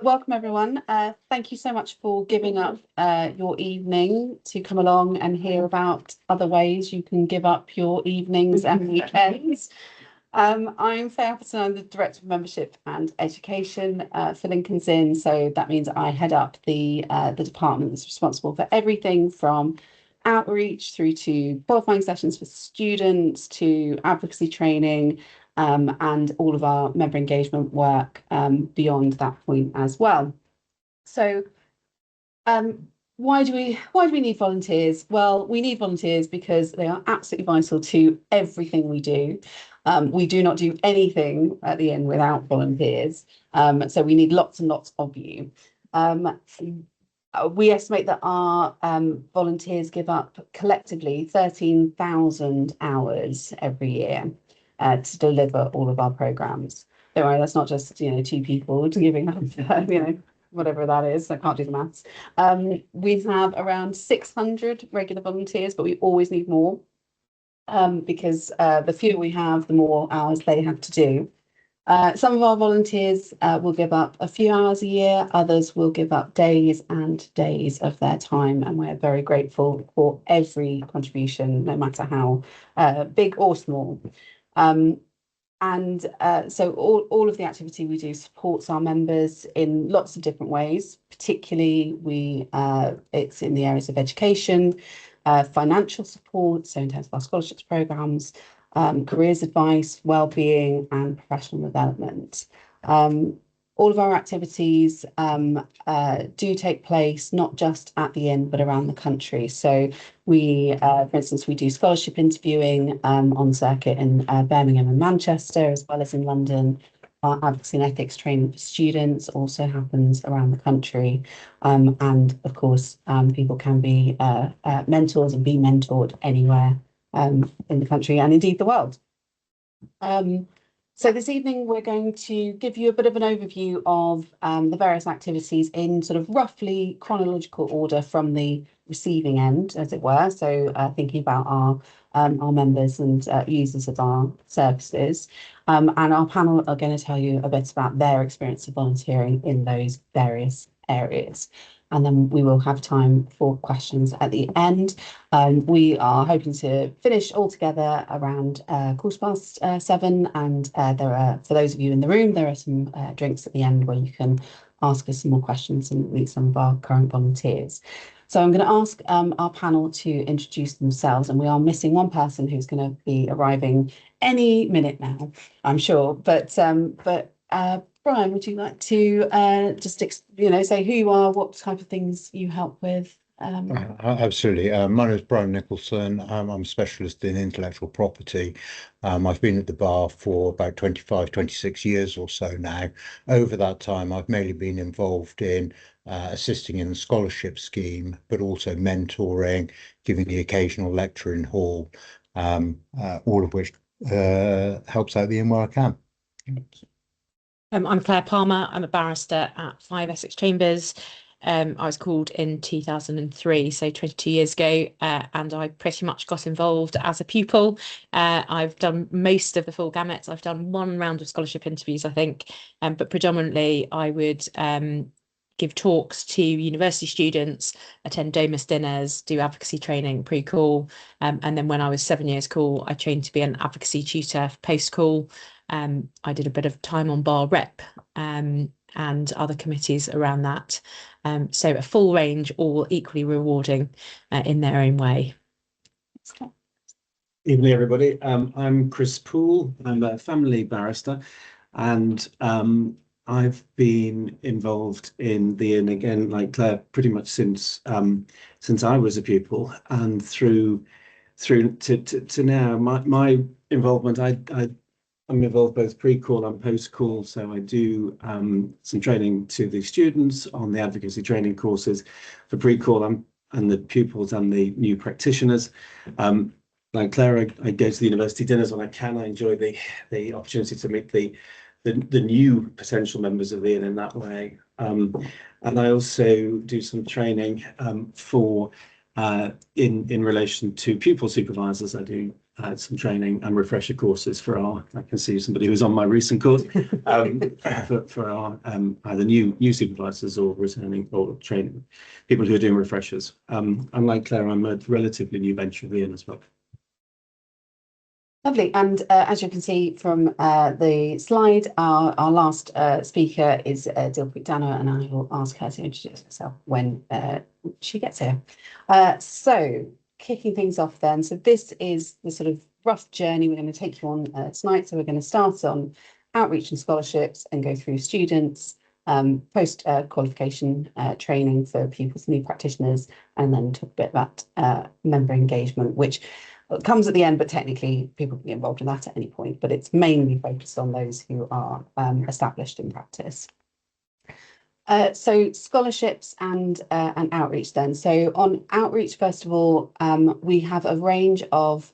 Welcome everyone. Thank you so much for giving up your evening to come along and hear about other ways you can give up your evenings and weekends. I'm Faye Appleton. I'm the Director of Membership and Education for Lincoln's Inn. So that means I head up the department that's responsible for everything from outreach through to qualifying sessions for students to advocacy training, and all of our member engagement work beyond that point as well. So why do we need volunteers? Well, we need volunteers because they are absolutely vital to everything we do. We do not do anything at the inn without volunteers. So we need lots and lots of you. We estimate that our volunteers give up collectively 13,000 hours every year to deliver all of our programmes. Don't worry, that's not just two people giving up whatever that is. I can't do the maths. We have around 600 regular volunteers, but we always need more because the fewer we have, the more hours they have to do. Some of our volunteers will give up a few hours a year, others will give up days and days of their time, and we're very grateful for every contribution, no matter how big or small. So all of the activity we do supports our members in lots of different ways. Particularly, it's in the areas of education, financial support, so in terms of our scholarships programs, careers advice, well-being, and professional development. All of our activities do take place not just at the inn, but around the country. So we, for instance, we do scholarship interviewing on circuit in Birmingham and Manchester, as well as in London. Our advocacy and ethics training for students also happens around the country. And of course, people can be mentors and be mentored anywhere in the country and indeed the world. So this evening, we're going to give you a bit of an overview of the various activities in sort of roughly chronological order from the receiving end, as it were. So thinking about our members and users of our services. And our panel are going to tell you a bit about their experience of volunteering in those various areas. And then we will have time for questions at the end. We are hoping to finish all together around 7:15. And there are, for those of you in the room, there are some drinks at the end where you can ask us some more questions and meet some of our current volunteers. So I'm going to ask our panel to introduce themselves, and we are missing one person who's going to be arriving any minute now, I'm sure. But Brian, would you like to just say who you are, what type of things you help with? Absolutely. My name is Brian Nicholson. I'm a specialist in intellectual property. I've been at the bar for about 25, 26 years or so now. Over that time, I've mainly been involved in assisting in the scholarship scheme, but also mentoring, giving the occasional lecture in hall, all of which helps out the inn where I can. I'm Claire Palmer. I'm a barrister at 5 Essex Chambers. I was called in 2003, so 22 years ago, and I pretty much got involved as a pupil. I've done most of the full gamut. I've done one round of scholarship interviews, I think, but predominantly I would give talks to university students, attend Domus dinners, do advocacy training pre-call, and then when I was 7 years call, I trained to be an advocacy tutor post-call. I did a bit of time on bar rep and other committees around that. So a full range, all equally rewarding in their own way. Evening, everybody. I'm Chris Poole. I'm a family barrister, and I've been involved in the inn again, like Claire, pretty much since I was a pupil, and through to now. My involvement, I'm involved both pre-call and post-call, so I do some training to the students on the advocacy training courses for pre-call and the pupils and the new practitioners. Like Claire, I go to the university dinners when I can. I enjoy the opportunity to meet the new potential members of the inn in that way. And I also do some training for in relation to pupil supervisors. I do some training and refresher courses for I can see somebody who's on my recent course, for our either new supervisors or returning or training people who are doing refreshers. Unlike Claire, I'm a relatively new venture of the inn as well. Lovely. And as you can see from the slide, our last speaker is Dilpreet Dhanoa, and I will ask her to introduce herself when she gets here. So kicking things off then. So this is the sort of rough journey we're going to take you on tonight. So we're going to start on outreach and scholarships and go through students, post qualification training for pupils and new practitioners, and then talk a bit about member engagement, which comes at the end, but technically people can be involved in that at any point, but it's mainly focused on those who are established in practice. So scholarships and outreach then. So on outreach, first of all, we have a range of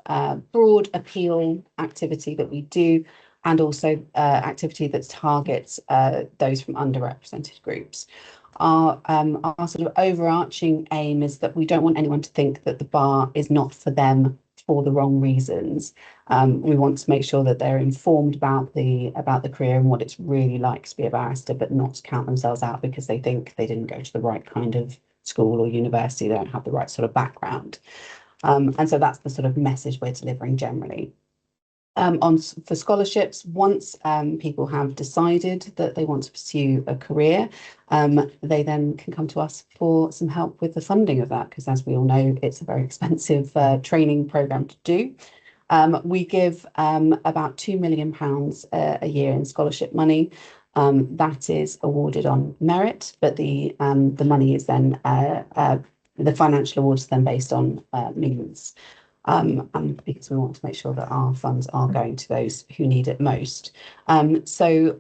broad appeal activity that we do, and also activity that targets those from underrepresented groups. Our sort of overarching aim is that we don't want anyone to think that the bar is not for them for the wrong reasons. We want to make sure that they're informed about the career and what it's really like to be a barrister, but not to count themselves out because they think they didn't go to the right kind of school or university, they don't have the right sort of background. And so that's the sort of message we're delivering generally. For scholarships, once people have decided that they want to pursue a career, they then can come to us for some help with the funding of that, because as we all know, it's a very expensive training programme to do. We give about £2 million a year in scholarship money. That is awarded on merit, but the money is then, the financial award is then based on means. And because we want to make sure that our funds are going to those who need it most. So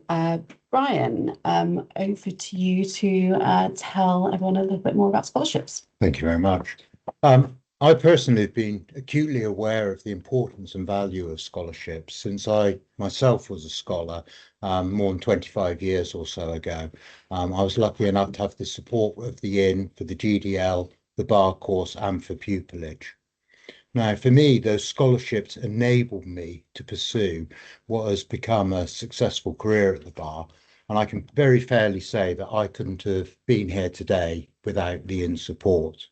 Brian, over to you to tell everyone a little bit more about scholarships. Thank you very much. I personally have been acutely aware of the importance and value of scholarships since I myself was a scholar more than 25 years or so ago. I was lucky enough to have the support of the inn for the GDL, the bar course, and for pupillage. Now, for me, those scholarships enabled me to pursue what has become a successful career at the bar. And I can very fairly say that I couldn't have been here today without the inn's support.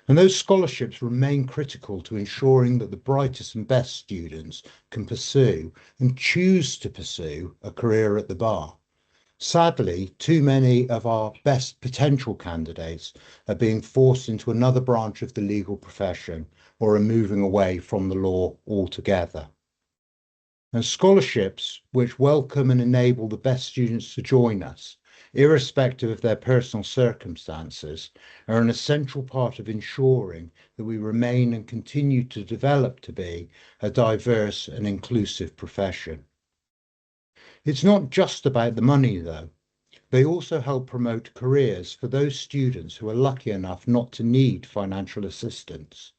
And those scholarships remain critical to ensuring that the brightest and best students can pursue and choose to pursue a career at the bar. Sadly, too many of our best potential candidates are being forced into another branch of the legal profession or are moving away from the law altogether. And scholarships, which welcome and enable the best students to join us, irrespective of their personal circumstances, are an essential part of ensuring that we remain and continue to develop to be a diverse and inclusive profession. It's not just about the money, though. They also help promote careers for those students who are lucky enough not to need financial assistance.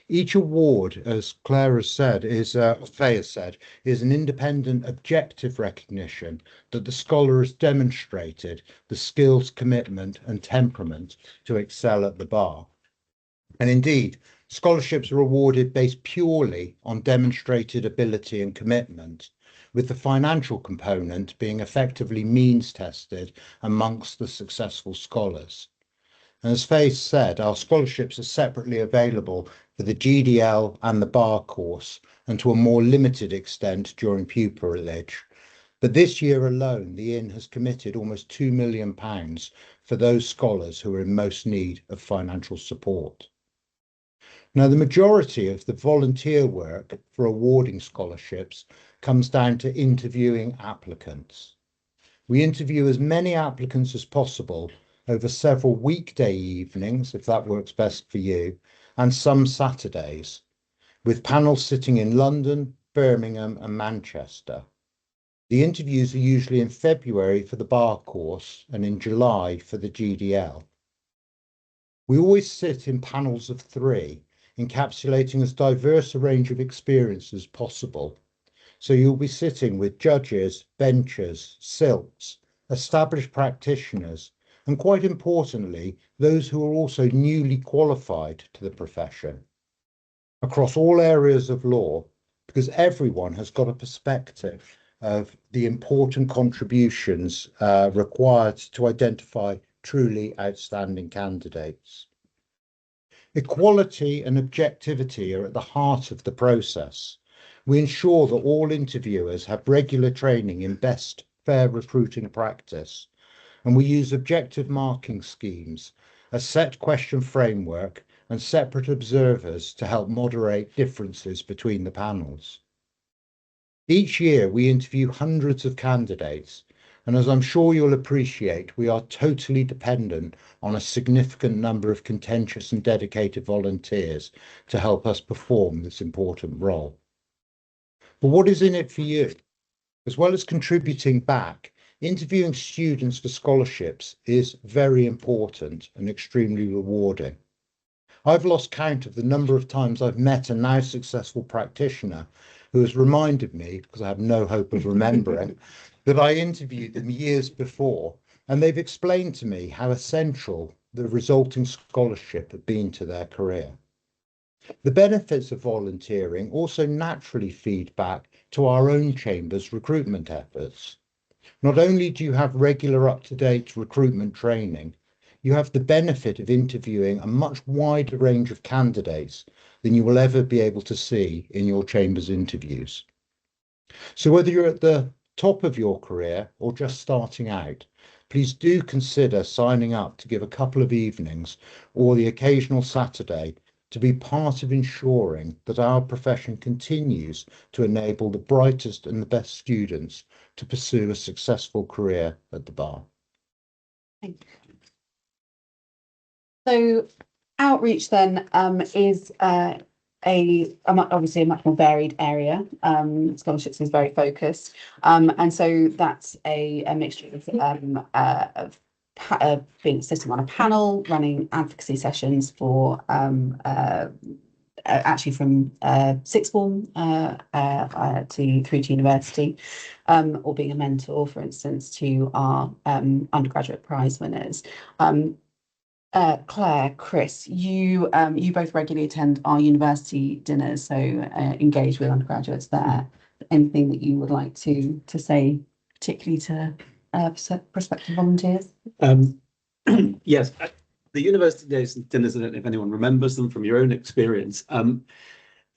Each award, as Claire has said, Faye has said, is an independent, objective recognition that the scholar has demonstrated the skills, commitment and temperament to excel at the bar. And indeed, scholarships are awarded based purely on demonstrated ability and commitment, with the financial component being effectively means tested amongst the successful scholars. And as Faye said, our scholarships are separately available for the GDL and the bar course, and to a more limited extent during pupillage. But this year alone, the inn has committed almost £2 million for those scholars who are in most need of financial support. Now, the majority of the volunteer work for awarding scholarships comes down to interviewing applicants. We interview as many applicants as possible over several weekday evenings, if that works best for you, and some Saturdays, with panels sitting in London, Birmingham and Manchester. The interviews are usually in February for the bar course and in July for the GDL. We always sit in panels of 3, encapsulating as diverse a range of experience as possible. So you'll be sitting with judges, benchers, silks, established practitioners, and quite importantly, those who are also newly qualified to the profession. across all areas of law, because everyone has got a perspective of the important contributions required to identify truly outstanding candidates. Equality and objectivity are at the heart of the process. We ensure that all interviewers have regular training in best fair recruiting practice, and we use objective marking schemes, a set question framework, and separate observers to help moderate differences between the panels. Each year we interview hundreds of candidates, and as I'm sure you'll appreciate, we are totally dependent on a significant number of contentious and dedicated volunteers to help us perform this important role. But what is in it for you? As well as contributing back, interviewing students for scholarships is very important and extremely rewarding. I've lost count of the number of times I've met a now successful practitioner who has reminded me, because I have no hope of remembering, that I interviewed them years before, and they've explained to me how essential the resulting scholarship had been to their career. The benefits of volunteering also naturally feed back to our own chamber's recruitment efforts. Not only do you have regular up-to-date recruitment training, you have the benefit of interviewing a much wider range of candidates than you will ever be able to see in your chamber's interviews. So whether you're at the top of your career or just starting out, please do consider signing up to give a couple of evenings or the occasional Saturday to be part of ensuring that our profession continues to enable the brightest and the best students to pursue a successful career at the bar. Thank you. So outreach then is obviously a much more varied area. Scholarships is very focused, and so that's a mixture of being sitting on a panel, running advocacy sessions for actually from sixth form through to university, or being a mentor, for instance, to our undergraduate prize winners. Claire, Chris, you both regularly attend our university dinners, so engage with undergraduates there. Anything that you would like to say, particularly to prospective volunteers? Yes, the university days and dinners, I don't know if anyone remembers them from your own experience.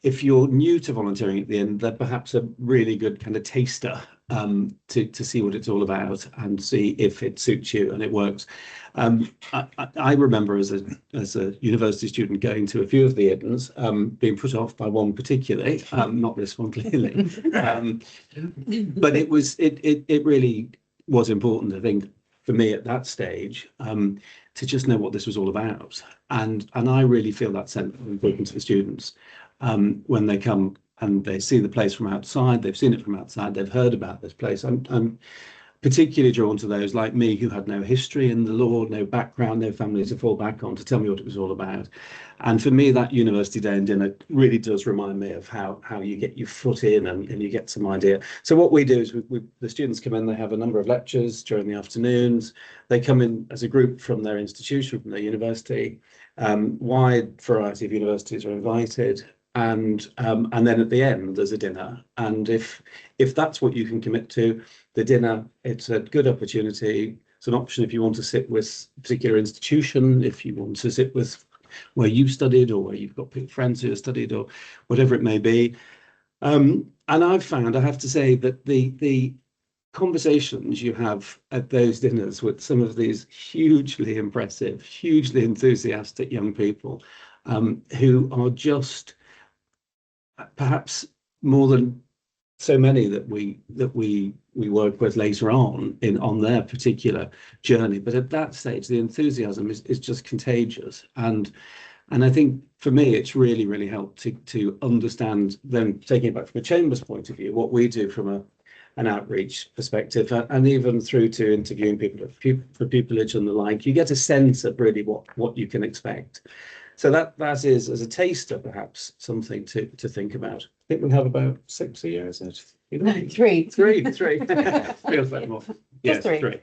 If you're new to volunteering at the end, they're perhaps a really good kind of taster to see what it's all about and see if it suits you and it works. I remember as a university student going to a few of the inns, being put off by one particularly, not this one clearly, but it really was important, I think, for me at that stage, to just know what this was all about, and I really feel that sense of importance for students when they come and they see the place from outside. They've seen it from outside, they've heard about this place. I'm particularly drawn to those like me who had no history in the law, no background, no family to fall back on to tell me what it was all about. And for me, that university day and dinner really does remind me of how you get your foot in and you get some idea. So what we do is the students come in, they have a number of lectures during the afternoons. They come in as a group from their institution, from their university. Wide variety of universities are invited. And then at the end, there's a dinner. And if that's what you can commit to, the dinner, it's a good opportunity. It's an option if you want to sit with a particular institution, if you want to sit with where you studied or where you've got friends who have studied or whatever it may be. And I've found, I have to say, that the conversations you have at those dinners with some of these hugely impressive, hugely enthusiastic young people who are just perhaps more than so many that we work with later on on their particular journey. But at that stage, the enthusiasm is just contagious. And I think for me, it's really, really helped to understand, then taking it back from a Chambers point of view, what we do from an outreach perspective, and even through to interviewing people for pupillage and the like. You get a sense of really what you can expect. So that is, as a taster, perhaps something to think about. I think we'll have about 6 a year, is it? No, three. Three. Feels like more. Yes, Just three. three.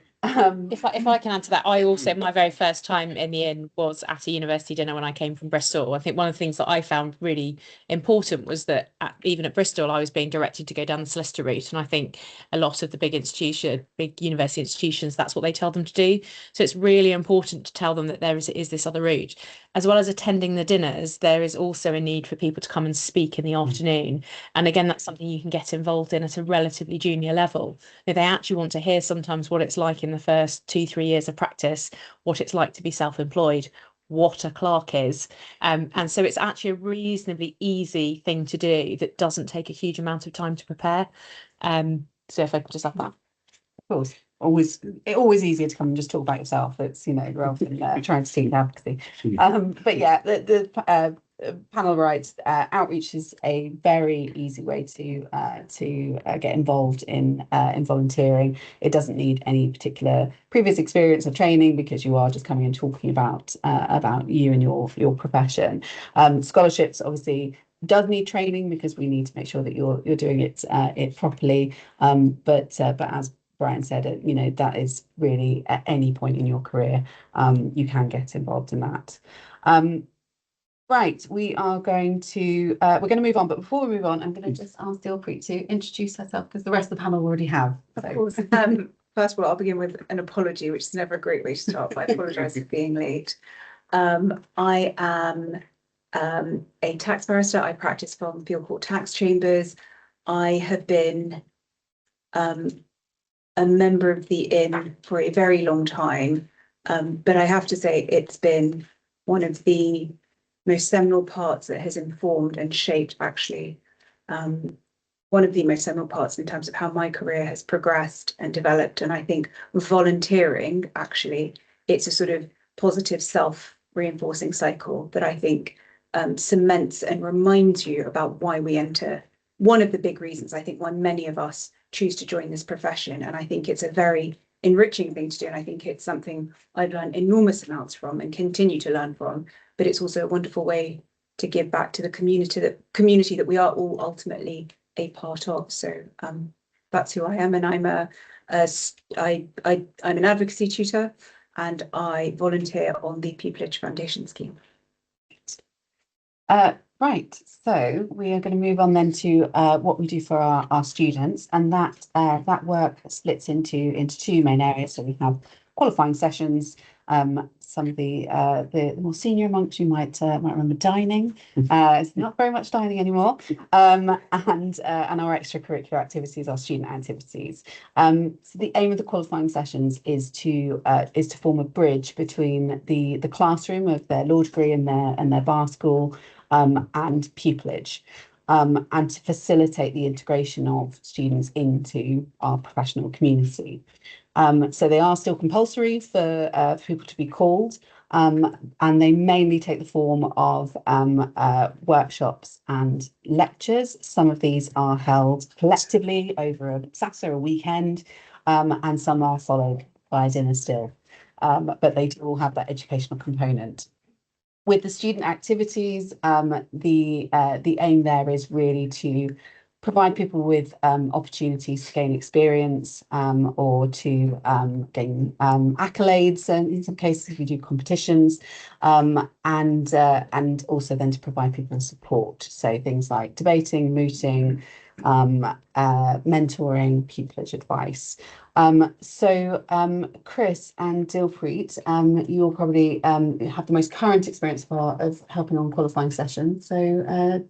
If I can add to that, I also, my very first time in the inn was at a university dinner when I came from Bristol. I think one of the things that I found really important was that even at Bristol, I was being directed to go down the solicitor route. And I think a lot of the big university institutions, that's what they tell them to do. So it's really important to tell them that there is this other route. As well as attending the dinners, there is also a need for people to come and speak in the afternoon. And again, that's something you can get involved in at a relatively junior level. If they actually want to hear sometimes what it's like in the first 2-3 years of practice, what it's like to be self-employed, what a clerk is. And so it's actually a reasonably easy thing to do that doesn't take a huge amount of time to prepare. So if I could just add that. Of course, always easier to come and just talk about yourself. It's, rather than trying to seek advocacy. But yeah, the panel writes, outreach is a very easy way to get involved in volunteering. It doesn't need any particular previous experience or training, because you are just coming and talking about you and your profession. Scholarships obviously does need training, because we need to make sure that you're doing it properly. But as Brian said, that is really at any point in your career, you can get involved in that. Right, we're going to move on, but before we move on, I'm going to just ask Dilpreet to introduce herself, because the rest of the panel already have. Of course. First of all, I'll begin with an apology, which is never a great way to start, but I apologise for being late. I am a tax barrister. I practice from Field Court Tax Chambers. I have been a member of the inn for a very long time, but I have to say it's been one of the most seminal parts that has informed and shaped, actually, one of the most seminal parts in terms of how my career has progressed and developed. And I think volunteering, actually, it's a sort of positive self-reinforcing cycle that I think cements and reminds you about why we enter. One of the big reasons, I think, why many of us choose to join this profession. And I think it's a very enriching thing to do. And I think it's something I've learned enormous amounts from and continue to learn from. But it's also a wonderful way to give back to the community that we are all ultimately a part of. So that's who I am. And I'm I'm an advocacy tutor, and I volunteer on the Pupillage Foundation scheme. Right, so we are going to move on then to what we do for our students, and that work splits into two main areas. So we have qualifying sessions. Some of the more senior amongst you might remember dining. It's not very much dining anymore. And our extracurricular activities, our student activities. So the aim of the qualifying sessions is to form a bridge between the classroom of their law degree and their bar school, and pupillage, and to facilitate the integration of students into our professional community. So they are still compulsory for people to be called, and they mainly take the form of workshops and lectures. Some of these are held collectively over a Saturday or a weekend, and some are followed by a dinner still, but they do all have that educational component. With the student activities, the aim there is really to provide people with opportunities to gain experience, or to gain accolades, and in some cases we do competitions, and also then to provide people support. So things like debating, mooting, mentoring, pupillage advice. So Chris and Dilpreet, you'll probably have the most current experience of helping on qualifying sessions. So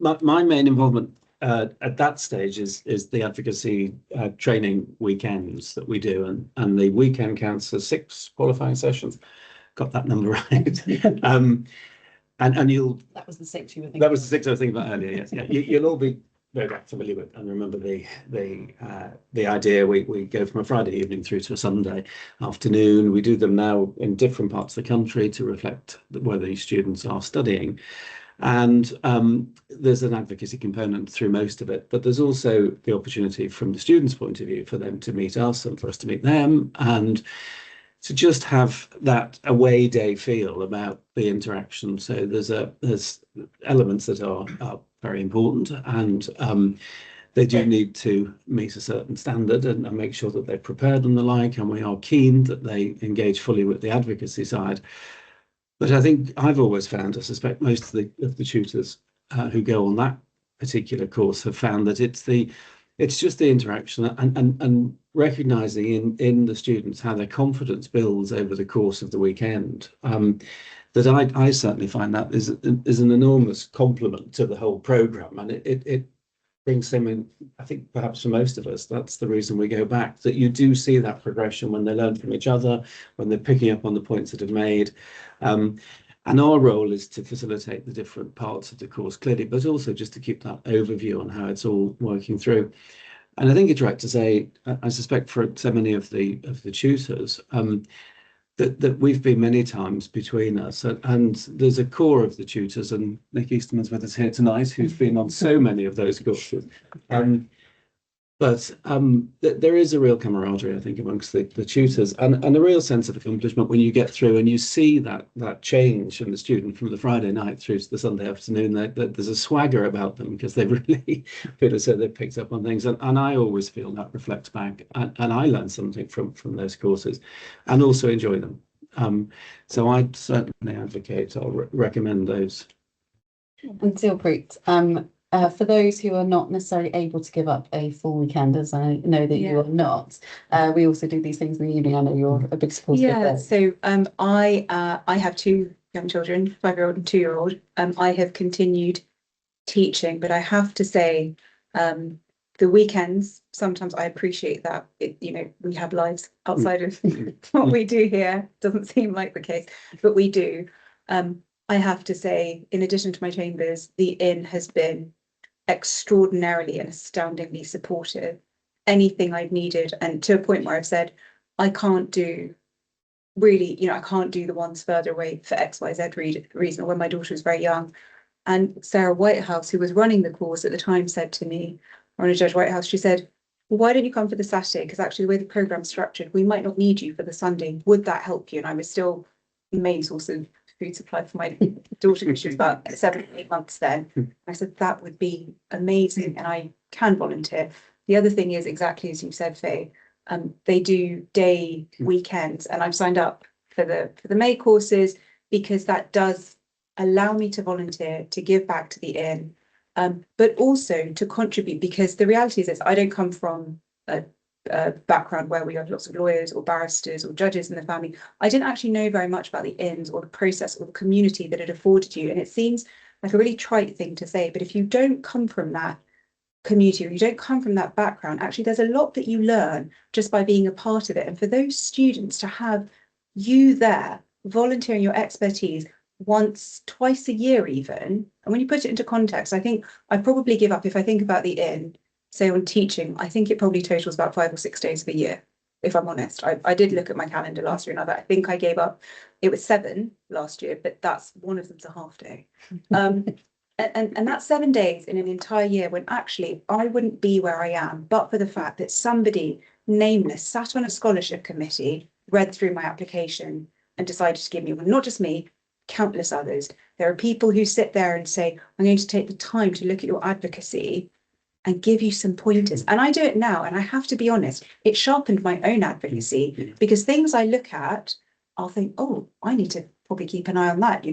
my main involvement at that stage is the advocacy training weekends that we do, and the weekend counts as 6 qualifying sessions. Got that number right. And you'll. That was the 6 you were thinking. That was the 6 I was thinking about earlier. Yes, yeah. You'll all be very familiar with and remember the idea. We go from a Friday evening through to a Sunday afternoon. We do them now in different parts of the country to reflect where the students are studying. And there's an advocacy component through most of it, but there's also the opportunity from the students' point of view for them to meet us and for us to meet them, and to just have that away day feel about the interaction. So there's elements that are very important, and they do need to meet a certain standard and make sure that they're prepared and the like, and we are keen that they engage fully with the advocacy side. But I think I've always found, I suspect most of the tutors who go on that particular course have found that it's just the interaction and recognizing in the students how their confidence builds over the course of the weekend. That I certainly find that is an enormous compliment to the whole program, and it brings them in. I think perhaps for most of us, that's the reason we go back, that you do see that progression when they learn from each other, when they're picking up on the points that are made. And our role is to facilitate the different parts of the course clearly, but also just to keep that overview on how it's all working through. And I think it's right to say, I suspect for so many of the tutors, that we've been many times between us, and there's a core of the tutors, and Nick Easterman's with us here tonight, who's been on so many of those courses. But there is a real camaraderie, I think, amongst the tutors, and a real sense of accomplishment when you get through and you see that change in the student from the Friday night through to the Sunday afternoon. That there's a swagger about them because they've really feel as though they've picked up on things, and I always feel that reflects back, and I learn something from those courses, and also enjoy them. So I certainly advocate or recommend those. And Dilpreet, for those who are not necessarily able to give up a full weekend, as I know that you are not, we also do these things in the evening. I know you're a big supporter of that. So I have two young children, 5-year-old and 2-year-old. I have continued teaching, but I have to say, the weekends, sometimes I appreciate that we have lives outside of what we do here. Doesn't seem like the case, but we do. I have to say, in addition to my chambers, the inn has been extraordinarily and astoundingly supportive. Anything I've needed, and to a point where I've said, I can't do I can't do the ones further away for XYZ reason, or when my daughter was very young. And Sarah Whitehouse, who was running the course at the time, said to me, Rona Judge Whitehouse, she said, well, why don't you come for the Saturday? Because actually the way the program's structured, we might not need you for the Sunday. Would that help you? And I was still the main source of food supply for my daughter because she was about 7 or 8 months then. I said, that would be amazing, and I can volunteer. The other thing is, exactly as you said, Faye, they do day weekends, and I've signed up for the May courses because that does allow me to volunteer, to give back to the inn, but also to contribute, because the reality is this: I don't come from a background where we have lots of lawyers or barristers or judges in the family. I didn't actually know very much about the inns or the process or the community that it afforded you. And it seems like a really trite thing to say, but if you don't come from that community, or you don't come from that background, actually there's a lot that you learn just by being a part of it. And for those students to have you there volunteering your expertise once, twice a year even, and when you put it into context, I think I probably give up, if I think about the inn, say on teaching, I think it probably totals about 5 or 6 days of the year, if I'm honest. I did look at my calendar last year, and I think I gave up. It was 7 last year, but that's one of them's a half day. And that's 7 days in an entire year, when actually I wouldn't be where I am, but for the fact that somebody nameless sat on a scholarship committee, read through my application and decided to give me one. Not just me, countless others. There are people who sit there and say, I'm going to take the time to look at your advocacy and give you some pointers. And I do it now, and I have to be honest, it sharpened my own advocacy, because things I look at, I'll think, oh, I need to probably keep an eye on that,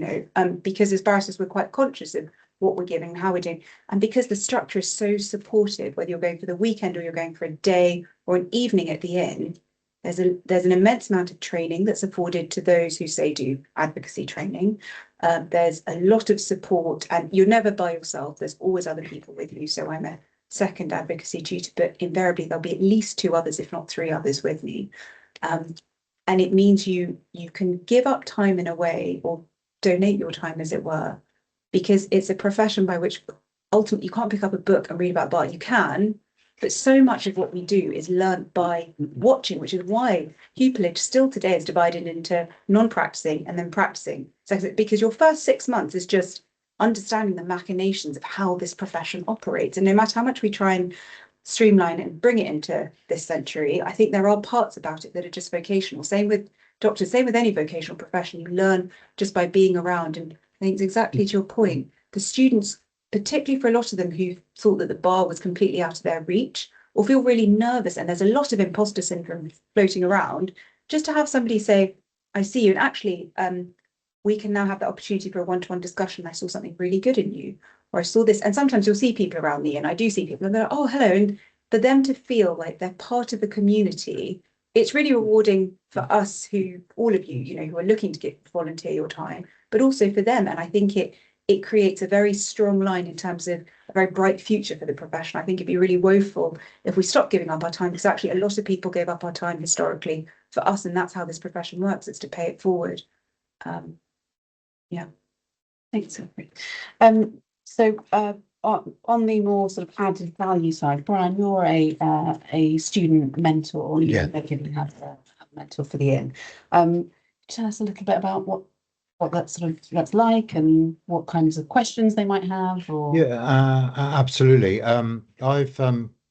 because as barristers, we're quite conscious of what we're giving, how we're doing. And because the structure is so supportive, whether you're going for the weekend or you're going for a day or an evening at the inn, there's an immense amount of training that's afforded to those who say do advocacy training. There's a lot of support, and you're never by yourself. There's always other people with you. So I'm a second advocacy tutor, but invariably there'll be at least 2 others, if not 3 others with me. And it means you can give up time in a way, or donate your time, as it were, because it's a profession by which ultimately you can't pick up a book and read about bar. You can, but so much of what we do is learnt by watching, which is why pupillage still today is divided into non-practicing and then practicing. So because your first 6 months is just understanding the machinations of how this profession operates. And no matter how much we try and streamline it and bring it into this century, I think there are parts about it that are just vocational. Same with doctors, same with any vocational profession. You learn just by being around. And I think it's exactly to your point. The students particularly for a lot of them who thought that the bar was completely out of their reach or feel really nervous, and there's a lot of imposter syndrome floating around, just to have somebody say, I see you, and actually we can now have the opportunity for a one-to-one discussion. I saw something really good in you, or I saw this. And sometimes you'll see people around me, and I do see people, and they're like, oh, hello. And for them to feel like they're part of the community, it's really rewarding for us, who, all of you, who are looking to volunteer your time, but also for them. And I think it creates a very strong line in terms of a very bright future for the profession. I think it'd be really woeful if we stop giving up our time, because actually a lot of people gave up our time historically for us, and that's how this profession works. It's to pay it forward. Yeah. Thanks. So on the more sort of added value side, Brian, you're a student mentor. You regularly have a mentor for the inn. Tell us a little bit about what that's like, and what kinds of questions they might have. Or Absolutely. I've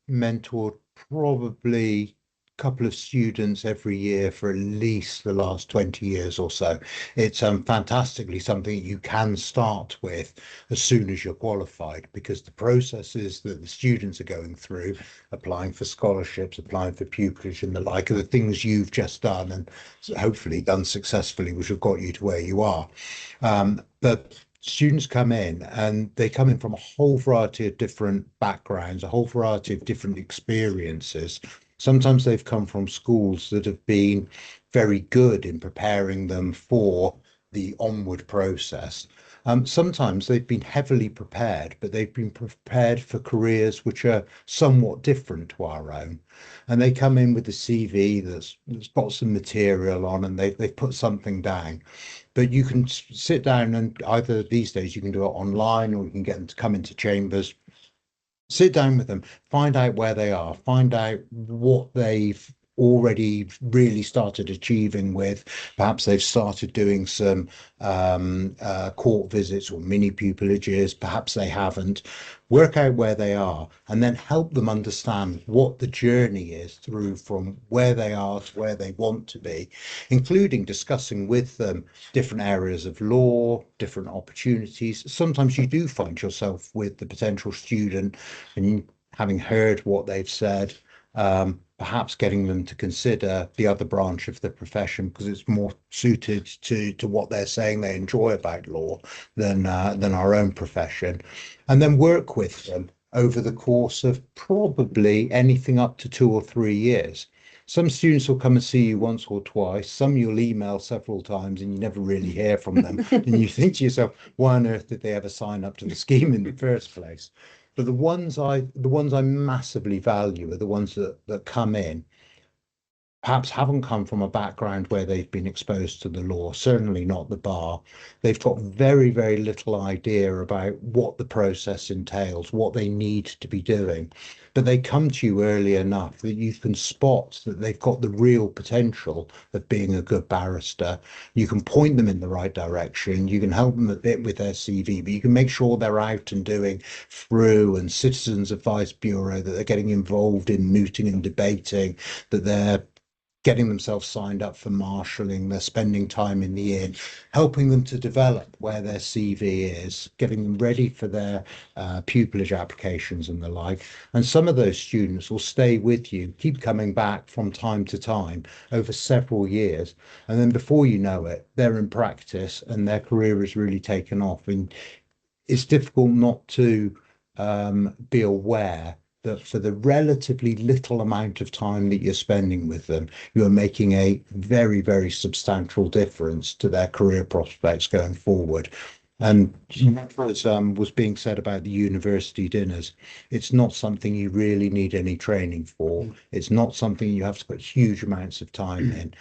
mentored probably a couple of students every year for at least the last 20 years or so. It's fantastically something you can start with as soon as you're qualified, because the processes that the students are going through, applying for scholarships, applying for pupillage and the like, are the things you've just done, and hopefully done successfully, which have got you to where you are. But students come in, and they come in from a whole variety of different backgrounds, a whole variety of different experiences. Sometimes they've come from schools that have been very good in preparing them for the onward process. Sometimes they've been heavily prepared, but they've been prepared for careers which are somewhat different to our own. And they come in with a CV that's got some material on, and they've put something down. But you can sit down, and either these days you can do it online, or you can get them to come into Chambers, sit down with them, find out where they are, find out what they've already really started achieving with. Perhaps they've started doing some court visits or mini pupillages, perhaps they haven't. Work out where they are, and then help them understand what the journey is through from where they are to where they want to be, including discussing with them different areas of law, different opportunities. Sometimes you do find yourself with the potential student, and having heard what they've said, perhaps getting them to consider the other branch of the profession, because it's more suited to what they're saying they enjoy about law than our own profession. And then work with them over the course of probably anything up to 2 or 3 years. Some students will come and see you once or twice. Some you'll email several times and you never really hear from them. And you think to yourself, why on earth did they ever sign up to the scheme in the first place? But the ones I massively value are the ones that come in, perhaps haven't come from a background where they've been exposed to the law, certainly not the bar. They've got very, very little idea about what the process entails, what they need to be doing. But they come to you early enough that you can spot that they've got the real potential of being a good barrister. You can point them in the right direction. You can help them a bit with their CV, but you can make sure they're out and doing through and Citizens Advice Bureau, that they're getting involved in mooting and debating, that they're getting themselves signed up for marshalling, they're spending time in the inn, helping them to develop where their CV is, getting them ready for their pupillage applications and the like. And some of those students will stay with you, keep coming back from time to time over several years. And then before you know it, they're in practice and their career has really taken off. And it's difficult not to be aware that for the relatively little amount of time that you're spending with them, you are making a very, very substantial difference to their career prospects going forward. And as was being said about the university dinners, it's not something you really need any training for. It's not something you have to put huge amounts of time in.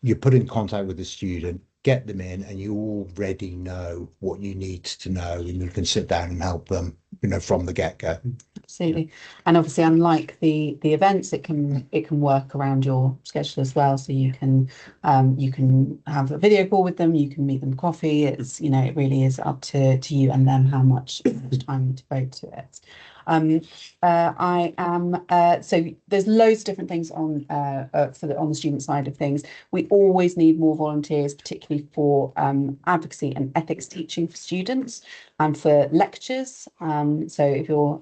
You put in contact with the student, get them in, and you already know what you need to know, and you can sit down and help them, from the get-go. Absolutely. And obviously, unlike the events, it can work around your schedule as well. So you can have a video call with them, you can meet them coffee. It's it really is up to you and them how much time to devote to it. I am so there's loads of different things on on the student side of things. We always need more volunteers, particularly for advocacy and ethics teaching for students and for lectures. So if you're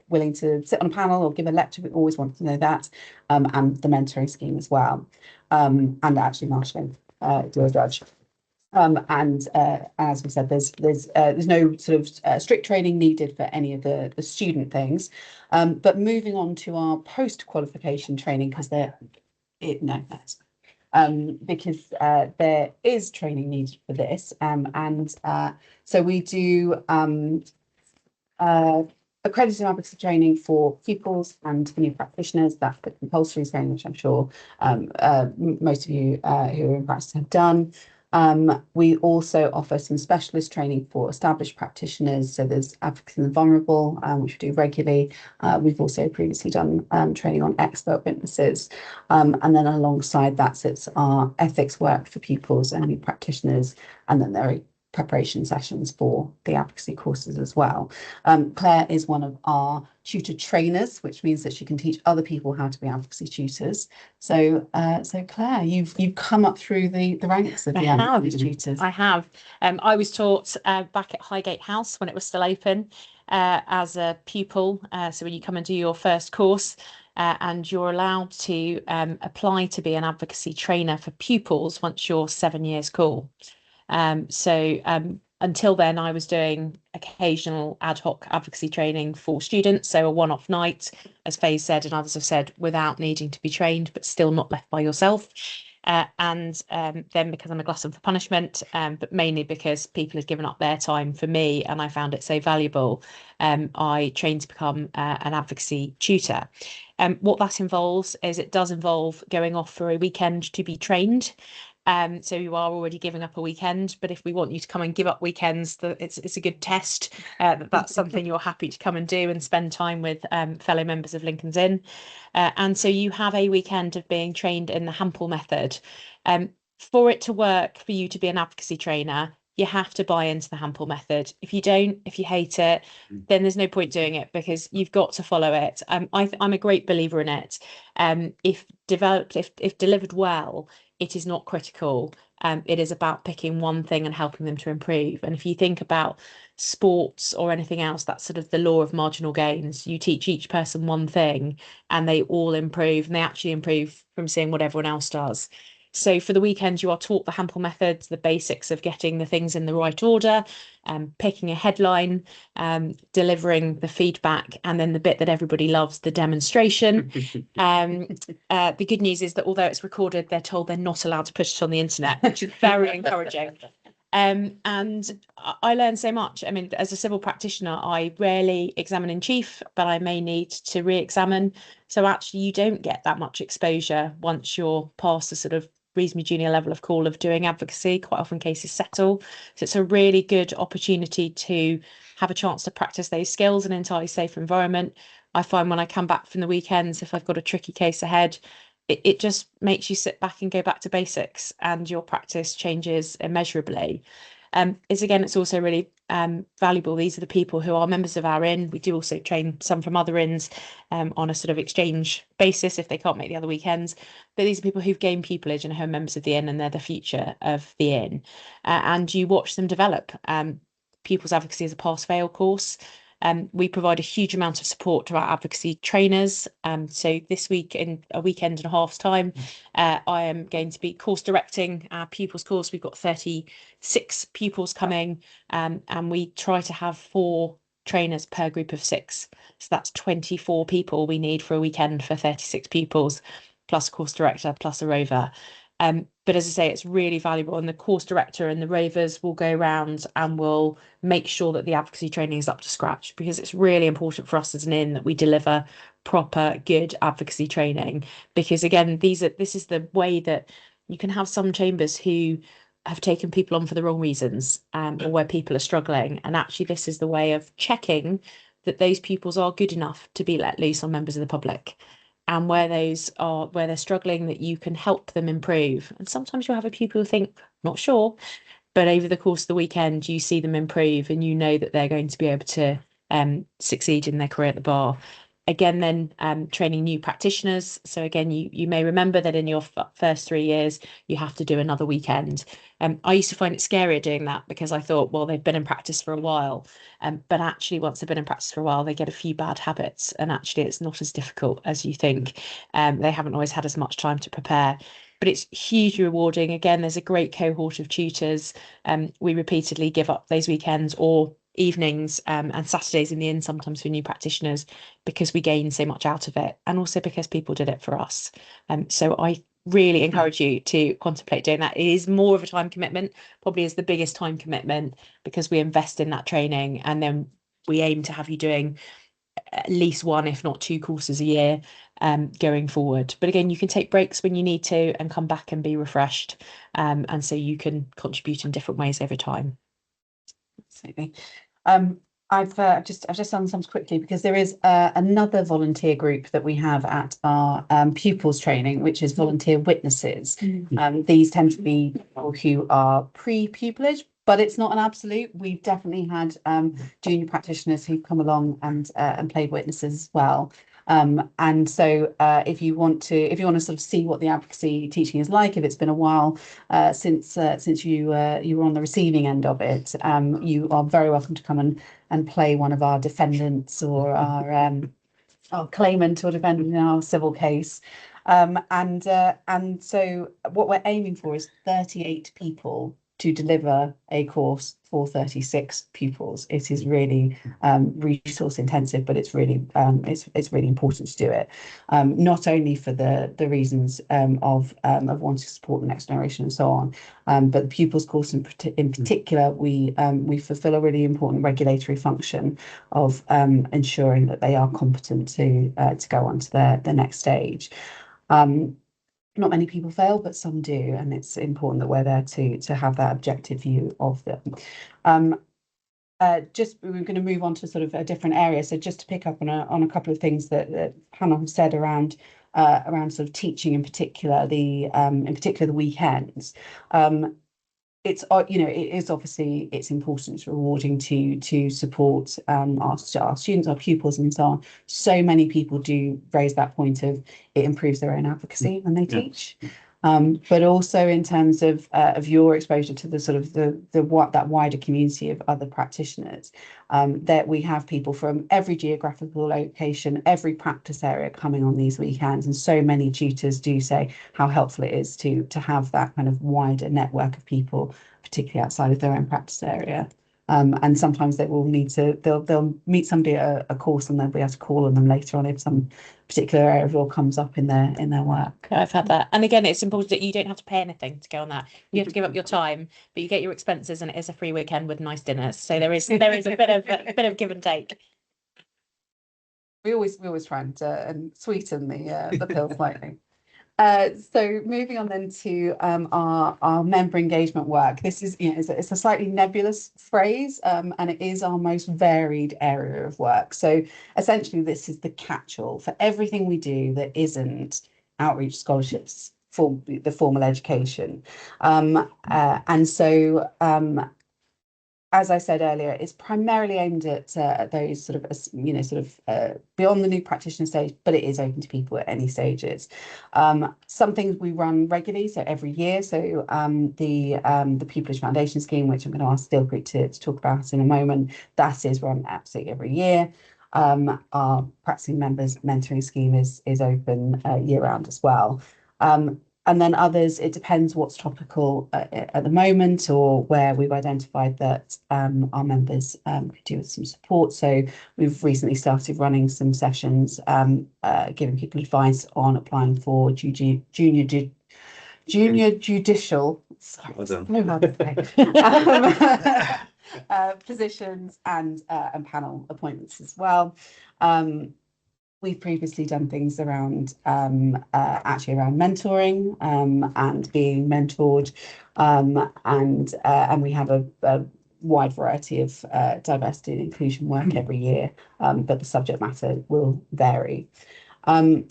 willing to sit on a panel or give a lecture, we always want to know that, and the mentoring scheme as well, and actually marshalling, do a judge. And as we said, there's no sort of strict training needed for any of the student things. But moving on to our post qualification training, because because there is training needed for this, and so we do accredited advocacy training for pupils and for new practitioners. That's the compulsory training, which I'm sure most of you who are in practice have done. We also offer some specialist training for established practitioners. So there's advocacy and the vulnerable, which we do regularly. We've also previously done training on expert witnesses. And then alongside that sits our ethics work for pupils and new practitioners. And then there are preparation sessions for the advocacy courses as well. Claire is one of our tutor trainers, which means that she can teach other people how to be advocacy tutors. So, Claire, you've come up through the ranks of the advocacy tutors. I have. I was taught back at Highgate House when it was still open as a pupil. So when you come and do your first course, and you're allowed to apply to be an advocacy trainer for pupils once you're 7 years cool. Until then, I was doing occasional ad hoc advocacy training for students. So a one-off night, as Faye said, and others have said, without needing to be trained, but still not left by yourself. Then because I'm a glutton for punishment, but mainly because people had given up their time for me and I found it so valuable, I trained to become an advocacy tutor. What that involves is it does involve going off for a weekend to be trained. So you are already giving up a weekend, but if we want you to come and give up weekends, it's a good test that's something you're happy to come and do and spend time with fellow members of Lincoln's Inn. And so you have a weekend of being trained in the Hampel method. For it to work for you to be an advocacy trainer, you have to buy into the Hampel method. If you don't, if you hate it, then there's no point doing it because you've got to follow it. I'm a great believer in it. If delivered well, it is not critical. It is about picking one thing and helping them to improve. And if you think about sports or anything else, that's sort of the law of marginal gains. You teach each person one thing and they all improve, and they actually improve from seeing what everyone else does. So for the weekend, you are taught the Hampel method, the basics of getting the things in the right order, picking a headline, delivering the feedback, and then the bit that everybody loves, the demonstration. The good news is that although it's recorded, they're told they're not allowed to put it on the internet, which is very encouraging. And I learned so much. I mean, as a civil practitioner, I rarely examine in chief, but I may need to re-examine. So actually, you don't get that much exposure once you're past the sort of reasonably junior level of call of doing advocacy. Quite often cases settle. So it's a really good opportunity to have a chance to practice those skills in an entirely safe environment. I find when I come back from the weekends, if I've got a tricky case ahead, it just makes you sit back and go back to basics and your practice changes immeasurably. It's also really valuable. These are the people who are members of our inn. We do also train some from other inns on a sort of exchange basis if they can't make the other weekends. But these are people who've gained pupillage and who are members of the inn, and they're the future of the inn. And you watch them develop. Pupils advocacy is a pass-fail course. We provide a huge amount of support to our advocacy trainers. So this week, in a weekend and a half's time, I am going to be course directing our pupils course. We've got 36 pupils coming, and we try to have 4 trainers per group of 6. So that's 24 people we need for a weekend for 36 pupils, plus a course director, plus a rover. But as I say, it's really valuable, and the course director and the rovers will go around and will make sure that the advocacy training is up to scratch, because it's really important for us as an inn that we deliver proper, good advocacy training. Because again, this is the way that you can have some chambers who have taken people on for the wrong reasons, or where people are struggling. And actually, this is the way of checking that those pupils are good enough to be let loose on members of the public. And where they're struggling, that you can help them improve. And sometimes you'll have a pupil who think, not sure, but over the course of the weekend, you see them improve and you know that they're going to be able to succeed in their career at the bar. Again, then training new practitioners. So again, you may remember that in your first 3 years, you have to do another weekend. I used to find it scarier doing that because I thought, well, they've been in practice for a while. But actually, once they've been in practice for a while, they get a few bad habits. And actually, it's not as difficult as you think. They haven't always had as much time to prepare. But it's hugely rewarding. Again, there's a great cohort of tutors. We repeatedly give up those weekends or evenings and Saturdays in the inn sometimes for new practitioners because we gain so much out of it, and also because people did it for us. So I really encourage you to contemplate doing that. It is more of a time commitment, probably is the biggest time commitment, because we invest in that training, and then we aim to have you doing at least 1, if not 2 courses a year going forward. But again, you can take breaks when you need to and come back and be refreshed, and so you can contribute in different ways over time. Absolutely. I've just done some quickly because there is another volunteer group that we have at our pupils training, which is volunteer witnesses. These tend to be people who are pre-pupillage, but it's not an absolute. We've definitely had junior practitioners who've come along and played witnesses as well. And so if you want to sort of see what the advocacy teaching is like, if it's been a while since you were on the receiving end of it, you are very welcome to come and play one of our defendants or our claimant or defendant in our civil case. And so what we're aiming for is 38 people to deliver a course for 36 pupils. It is really resource intensive, but it's really important to do it. Not only for the reasons of wanting to support the next generation and so on, but the pupils course in particular, we fulfil a really important regulatory function of ensuring that they are competent to go on to the next stage. Not many people fail, but some do, and it's important that we're there to have that objective view of them. We're going to move on to sort of a different area. So just to pick up on a couple of things that Hannah said around sort of teaching in particular, the weekends. It's it is obviously it's important, it's rewarding to support our students, our pupils, and so on. So many people do raise that point of it improves their own advocacy when they teach, but also in terms of your exposure to the sort of that wider community of other practitioners, that we have people from every geographical location, every practice area coming on these weekends, and so many tutors do say how helpful it is to have that kind of wider network of people, particularly outside of their own practice area. And sometimes they'll meet somebody at a course and they'll be able to call on them later on if some particular area of law comes up in their work. I've had that. And again, it's important that you don't have to pay anything to go on that. You have to give up your time, but you get your expenses, and it is a free weekend with nice dinners. So there is a bit of give and take. We always try and sweeten the pill slightly. So moving on then to our member engagement work. This is, it's a slightly nebulous phrase, and it is our most varied area of work. So essentially, this is the catch-all for everything we do that isn't outreach scholarships for the formal education. And so, as I said earlier, it's primarily aimed at those sort of beyond the new practitioner stage, but it is open to people at any stages. Some things we run regularly, so every year. So the Pupillage Foundation Scheme, which I'm going to ask Dilpreet to talk about in a moment, that is run absolutely every year. Our Practicing Members Mentoring Scheme is open year round as well. And then others, it depends what's topical at the moment, or where we've identified that our members could do with some support. So we've recently started running some sessions, giving people advice on applying for junior judicial positions and panel appointments as well. We've previously done things around actually around mentoring and being mentored, and we have a wide variety of diversity and inclusion work every year, but the subject matter will vary.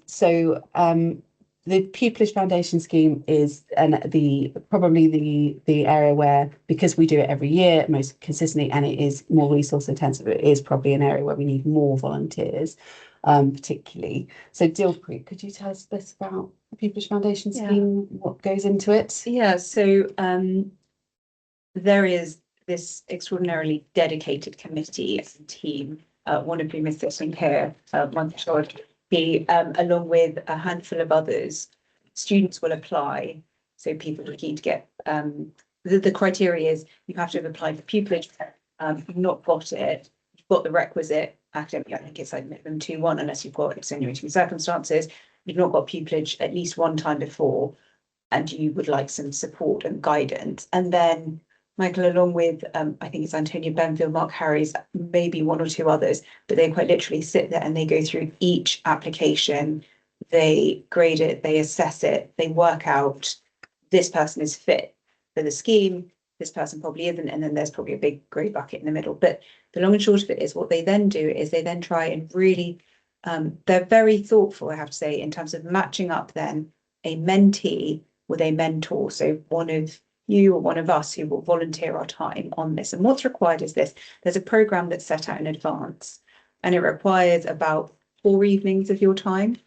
So the pupillage foundation scheme is probably the area where, because we do it every year most consistently and it is more resource intensive, it is probably an area where we need more volunteers, particularly. So Dilpreet, could you tell us a bit about the pupillage foundation scheme, what goes into it? Yeah, so there is this extraordinarily dedicated committee and team, one of whom is sitting here, along with a handful of others. Students will apply, so people are keen to get, the criteria is you have to have applied for pupillage, you've not got it, you've got the requisite academic, I think it's like minimum 2-1 unless you've got extenuating circumstances, you've not got pupillage at least one time before, and you would like some support and guidance. And then Michael, along with, I think it's Antonia Benfield, Mark Harries, maybe one or two others, but they quite literally sit there and they go through each application, they grade it, they assess it, they work out this person is fit for the scheme, this person probably isn't, and then there's probably a big grey bucket in the middle. But the long and short of it is what they then do is they then try and really, they're very thoughtful, I have to say, in terms of matching up then a mentee with a mentor. So one of you or one of us who will volunteer our time on this. And what's required is this. There's a programme that's set out in advance and it requires about 4 evenings of your time,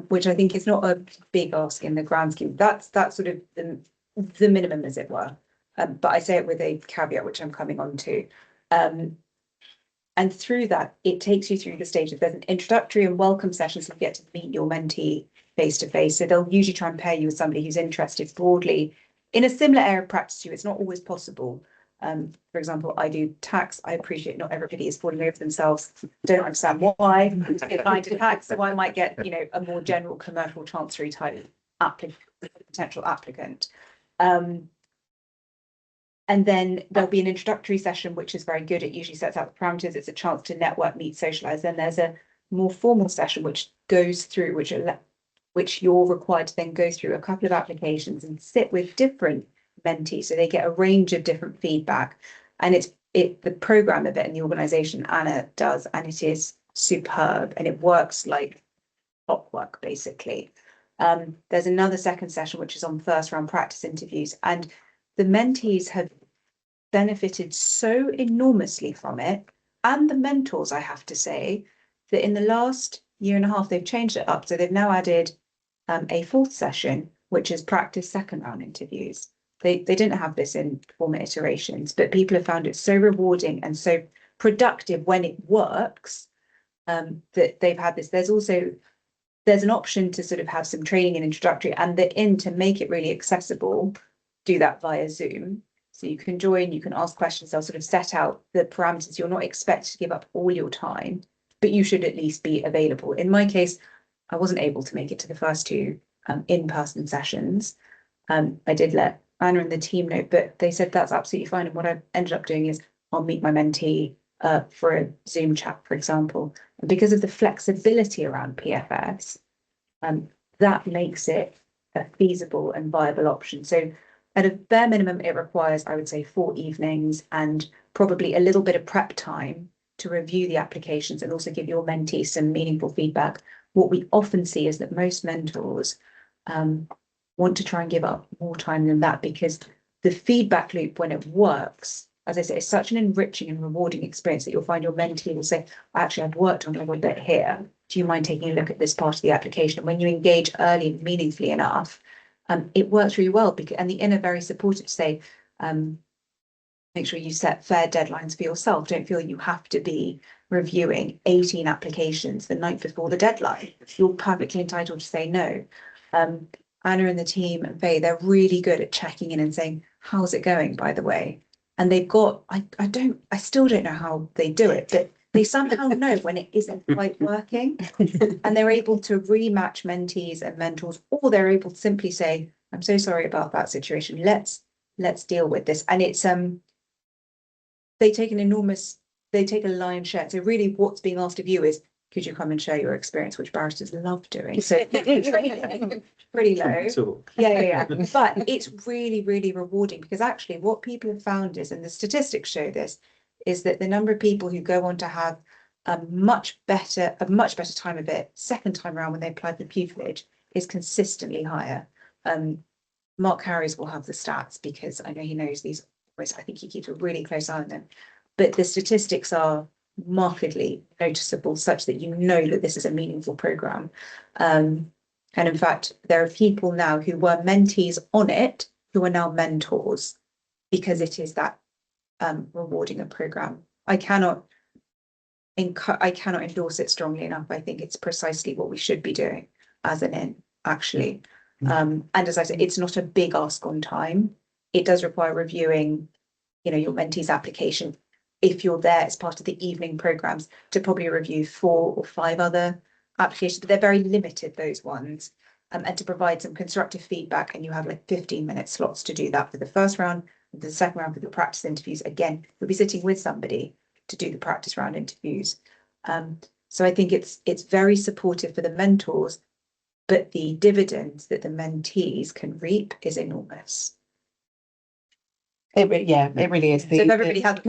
which I think is not a big ask in the grand scheme. That's sort of the minimum, as it were. But I say it with a caveat, which I'm coming on to. And through that, it takes you through the stages. There's an introductory and welcome session, so you get to meet your mentee face to face. So they'll usually try and pair you with somebody who's interested broadly in a similar area of practice to you. It's not always possible. For example, I do tax. I appreciate not everybody is falling over themselves. Don't understand why. Applying to tax, so I might get, a more general commercial chancery type potential applicant. And then there'll be an introductory session, which is very good. It usually sets out the parameters. It's a chance to network, meet, socialise. Then there's a more formal session, which goes through, which you're required to then go through a couple of applications and sit with different mentees. So they get a range of different feedback. And it's the programme of it and the organisation Anna does, and it is superb and it works like clockwork, basically. There's another second session, which is on first round practice interviews. And the mentees have benefited so enormously from it. And the mentors, I have to say, that in the last year and a half, they've changed it up. So they've now added a fourth session, which is practice second round interviews. They didn't have this in former iterations, but people have found it so rewarding and so productive when it works, that they've had this. There's an option to sort of have some training and introductory, and to make it really accessible, do that via Zoom. So you can join, you can ask questions, they'll sort of set out the parameters. You're not expected to give up all your time, but you should at least be available. In my case, I wasn't able to make it to the first 2 in-person sessions. I did let Anna and the team know, but they said that's absolutely fine. And what I ended up doing is I'll meet my mentee for a Zoom chat, for example. And because of the flexibility around PFS, that makes it a feasible and viable option. So at a bare minimum, it requires, I would say, 4 evenings and probably a little bit of prep time to review the applications and also give your mentee some meaningful feedback. What we often see is that most mentors want to try and give up more time than that, because the feedback loop, when it works, as I say, it's such an enriching and rewarding experience that you'll find your mentee will say, actually, I've worked on a little bit here. Do you mind taking a look at this part of the application? And when you engage early and meaningfully enough, it works really well. And the inner very supportive say, make sure you set fair deadlines for yourself. Don't feel you have to be reviewing 18 applications the night before the deadline. You're perfectly entitled to say no. Anna and the team and Faye, they're really good at checking in and saying, how's it going, by the way? And they've got, I still don't know how they do it, but they somehow know when it isn't quite working. And they're able to rematch mentees and mentors, or they're able to simply say, I'm so sorry about that situation. Let's deal with this. And it's they take a lion's share. So really what's being asked of you is, could you come and share your experience, which barristers love doing. So pretty low. Yeah. But it's really, really rewarding, because actually what people have found is, and the statistics show this, is that the number of people who go on to have a much better time of it second time around when they apply for pupillage is consistently higher. Mark Harris will have the stats because I know he knows these. I think he keeps a really close eye on them. But the statistics are markedly noticeable, such that you know that this is a meaningful program. And in fact, there are people now who were mentees on it who are now mentors because it is that rewarding a program. I cannot endorse it strongly enough. I think it's precisely what we should be doing as an inn, actually. And as I said, it's not a big ask on time. It does require reviewing, your mentee's application. If you're there as part of the evening programs, to probably review 4 or 5 other applications, but they're very limited, those ones. And to provide some constructive feedback, and you have like 15-minute slots to do that for the first round. The second round for the practice interviews, again, you'll be sitting with somebody to do the practice round interviews. So I think it's very supportive for the mentors, but the dividends that the mentees can reap is enormous. It really is. So if everybody had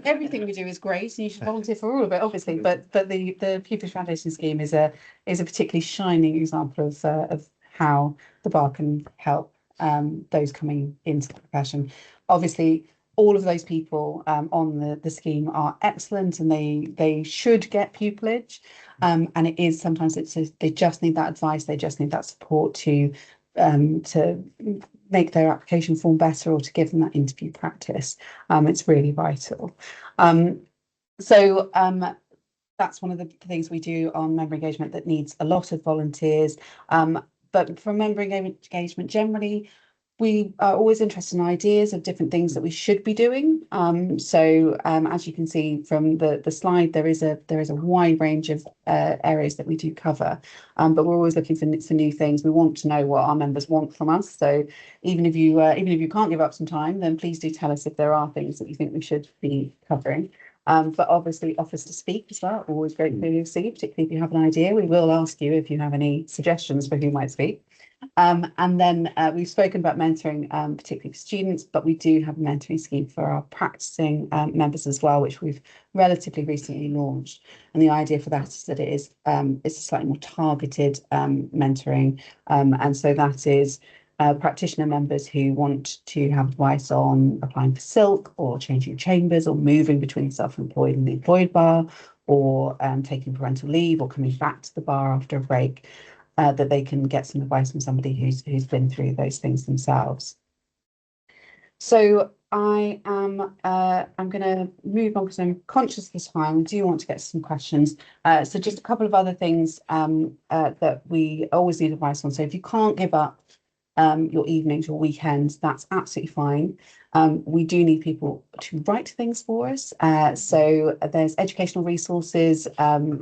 Everything we do is great, and you should volunteer for all of it, obviously. But the Pupils Foundation Scheme is a particularly shining example of how the bar can help those coming into the profession. Obviously, all of those people on the scheme are excellent, and they should get pupillage. And it is sometimes they just need that advice, they just need that support to make their application form better, or to give them that interview practice. It's really vital. So that's one of the things we do on member engagement that needs a lot of volunteers. But for member engagement generally, we are always interested in ideas of different things that we should be doing. So as you can see from the slide, there is a wide range of areas that we do cover, but we're always looking for new things. We want to know what our members want from us. So even if you can't give up some time, then please do tell us if there are things that you think we should be covering. But obviously offers to speak as well, always great to see, particularly if you have an idea. We will ask you if you have any suggestions for who might speak. And then we've spoken about mentoring, particularly for students, but we do have a mentoring scheme for our practicing members as well, which we've relatively recently launched. And the idea for that is that it's a slightly more targeted mentoring. And so that is practitioner members who want to have advice on applying for silk, or changing chambers, or moving between the self-employed and the employed bar, or taking parental leave, or coming back to the bar after a break. That they can get some advice from somebody who's been through those things themselves. So I'm going to move on because I'm conscious of the time. I do want to get to some questions. So just a couple of other things that we always need advice on. So if you can't give up your evenings or weekends, that's absolutely fine. We do need people to write things for us. So there's educational resources.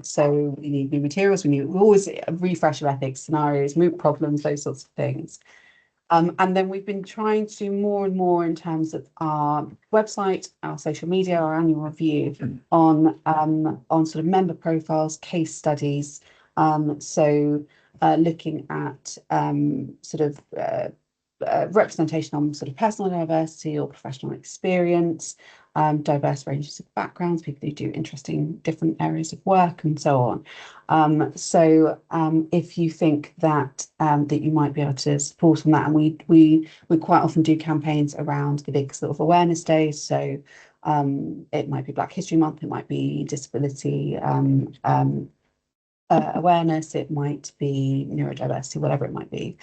So we need new materials. We always refresh of ethics, scenarios, moot problems, those sorts of things. And then we've been trying to do more and more in terms of our website, our social media, our annual review on sort of member profiles, case studies. So looking at sort of representation on sort of personal diversity or professional experience, diverse ranges of backgrounds, people who do interesting different areas of work, and so on. So if you think that that you might be able to support on that, and we quite often do campaigns around the big sort of awareness days. So it might be Black History Month, it might be disability awareness, it might be neurodiversity, whatever it might be.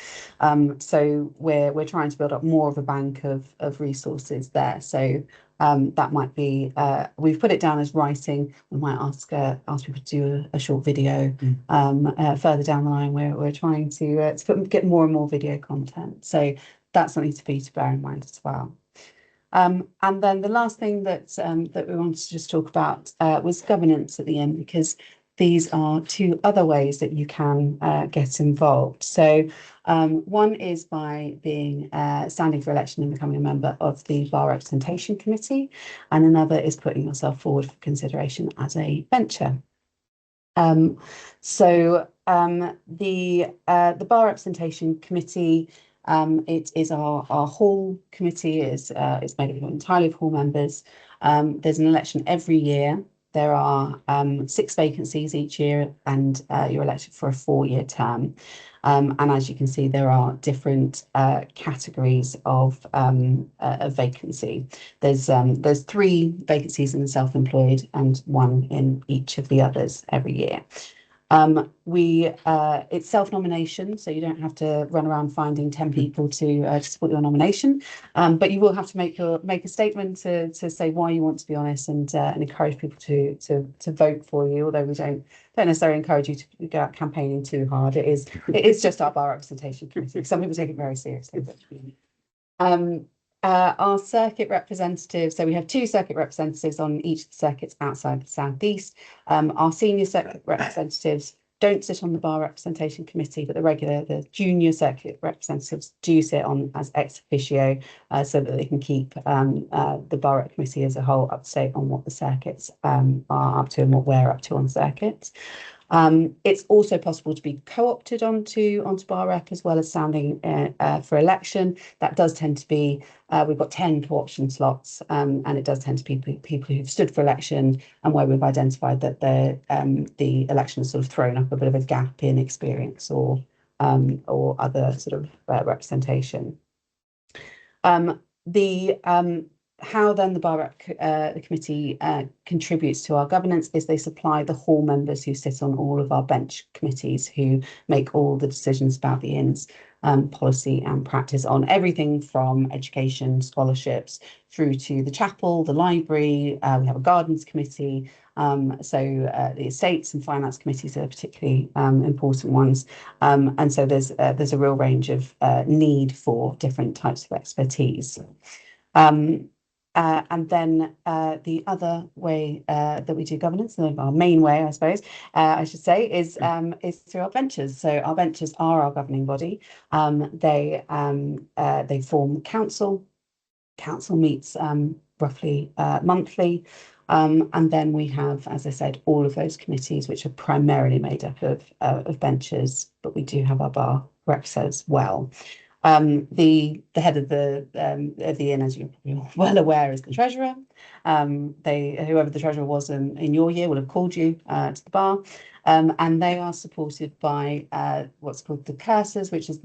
So we're trying to build up more of a bank of resources there. So that might be, we've put it down as writing. We might ask people to do a short video. Further down the line, we're trying to get more and more video content. So that's something to bear in mind as well. And then the last thing that we wanted to just talk about was governance at the end, because these are 2 other ways that you can get involved. So one is by being standing for election and becoming a member of the Bar Representation Committee, and another is putting yourself forward for consideration as a bencher. So the Bar Representation Committee, it is our hall committee. It's made up entirely of hall members. There's an election every year. there are 6 vacancies each year, and you're elected for a 4-year term. And as you can see, there are different categories of vacancy. There's 3 vacancies in the self-employed and 1 in each of the others every year. It's self-nomination, so you don't have to run around finding 10 people to support your nomination, but you will have to make a statement to say why you want to be honest, and encourage people to vote for you. Although we don't necessarily encourage you to go out campaigning too hard. It is just our bar representation committee. Some people take it very seriously. Our circuit representatives, so we have 2 circuit representatives on each of the circuits outside the southeast. Our senior circuit representatives don't sit on the bar representation committee, but the junior circuit representatives do sit on as ex officio, so that they can keep the bar rep committee as a whole up to date on what the circuits are up to and what we're up to on circuits. It's also possible to be co-opted onto bar rep as well as standing for election. That does tend to be, we've got 10 co-option slots, and it does tend to be people who've stood for election and where we've identified that the election has sort of thrown up a bit of a gap in experience or other sort of representation. How then the bar rep the committee contributes to our governance is they supply the hall members who sit on all of our bench committees, who make all the decisions about the inn's policy and practice on everything from education, scholarships, through to the chapel, the library. We have a gardens committee, so the estates and finance committees are particularly important ones, and so there's a real range of need for different types of expertise. And then the other way that we do governance, our main way, I suppose, I should say, is through our benches. So our benches are our governing body. They form council. Council meets roughly monthly. And then we have, as I said, all of those committees, which are primarily made up of benches, but we do have our bar reps as well. The head of the inn, as you're well aware, is the treasurer. Whoever the treasurer was in your year will have called you to the bar, and they are supported by what's called the cursors, which is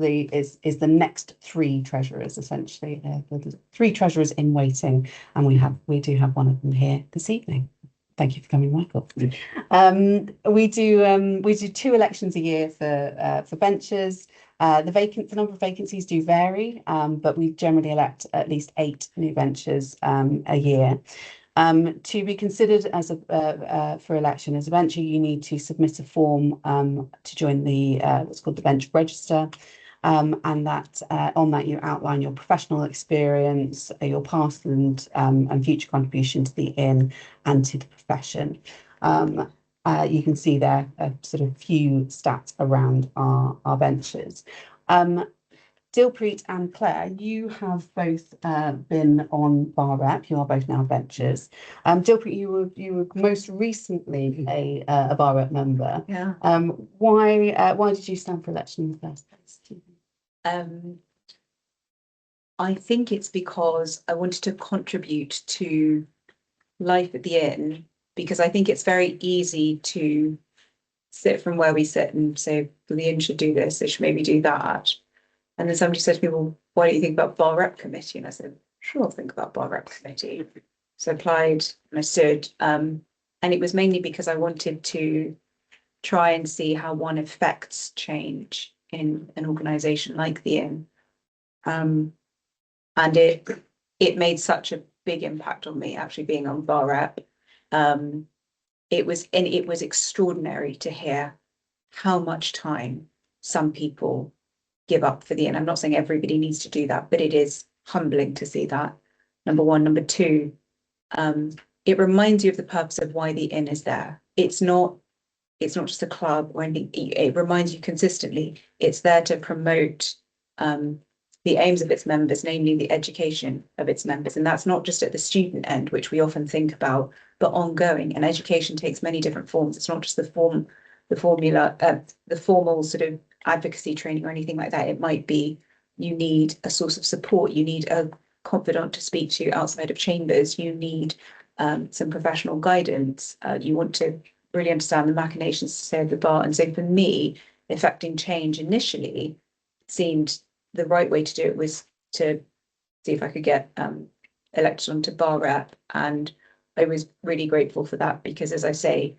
the next 3 treasurers, essentially. The 3 treasurers in waiting, and we do have one of them here this evening. Thank you for coming, Michael. We do 2 elections a year for benches. The number of vacancies do vary, but we generally elect at least 8 new benches a year. To be considered as for election as a bencher, you need to submit a form to join the what's called the bench register, and that on that you outline your professional experience, your past and future contribution to the inn and to the profession. You can see there a sort of few stats around our benches. Dilpreet and Claire, you have both been on bar rep. You are both now benchers. Dilpreet, you were most recently a bar rep member. Yeah. Why did you stand for election in the first place? I think it's because I wanted to contribute to life at the inn, because I think it's very easy to sit from where we sit and say, well, the inn should do this, it should maybe do that. And then somebody said to me, well, why don't you think about bar rep committee? And I said, sure, I'll think about bar rep committee. So I applied and I stood. And it was mainly because I wanted to try and see how one affects change in an organisation like the inn. And it made such a big impact on me, actually being on bar rep. It was extraordinary to hear how much time some people give up for the inn. I'm not saying everybody needs to do that, but it is humbling to see that. Number one. Number two, it reminds you of the purpose of why the inn is there. It's not just a club or anything. It reminds you consistently it's there to promote the aims of its members, namely the education of its members. And that's not just at the student end, which we often think about, but ongoing. And education takes many different forms. It's not just the formal sort of advocacy training or anything like that. It might be you need a source of support, you need a confidant to speak to outside of chambers, you need some professional guidance. You want to really understand the machinations, say, of the bar. And so for me, effecting change initially seemed the right way to do it was to see if I could get elected onto bar rep. And I was really grateful for that because, as I say,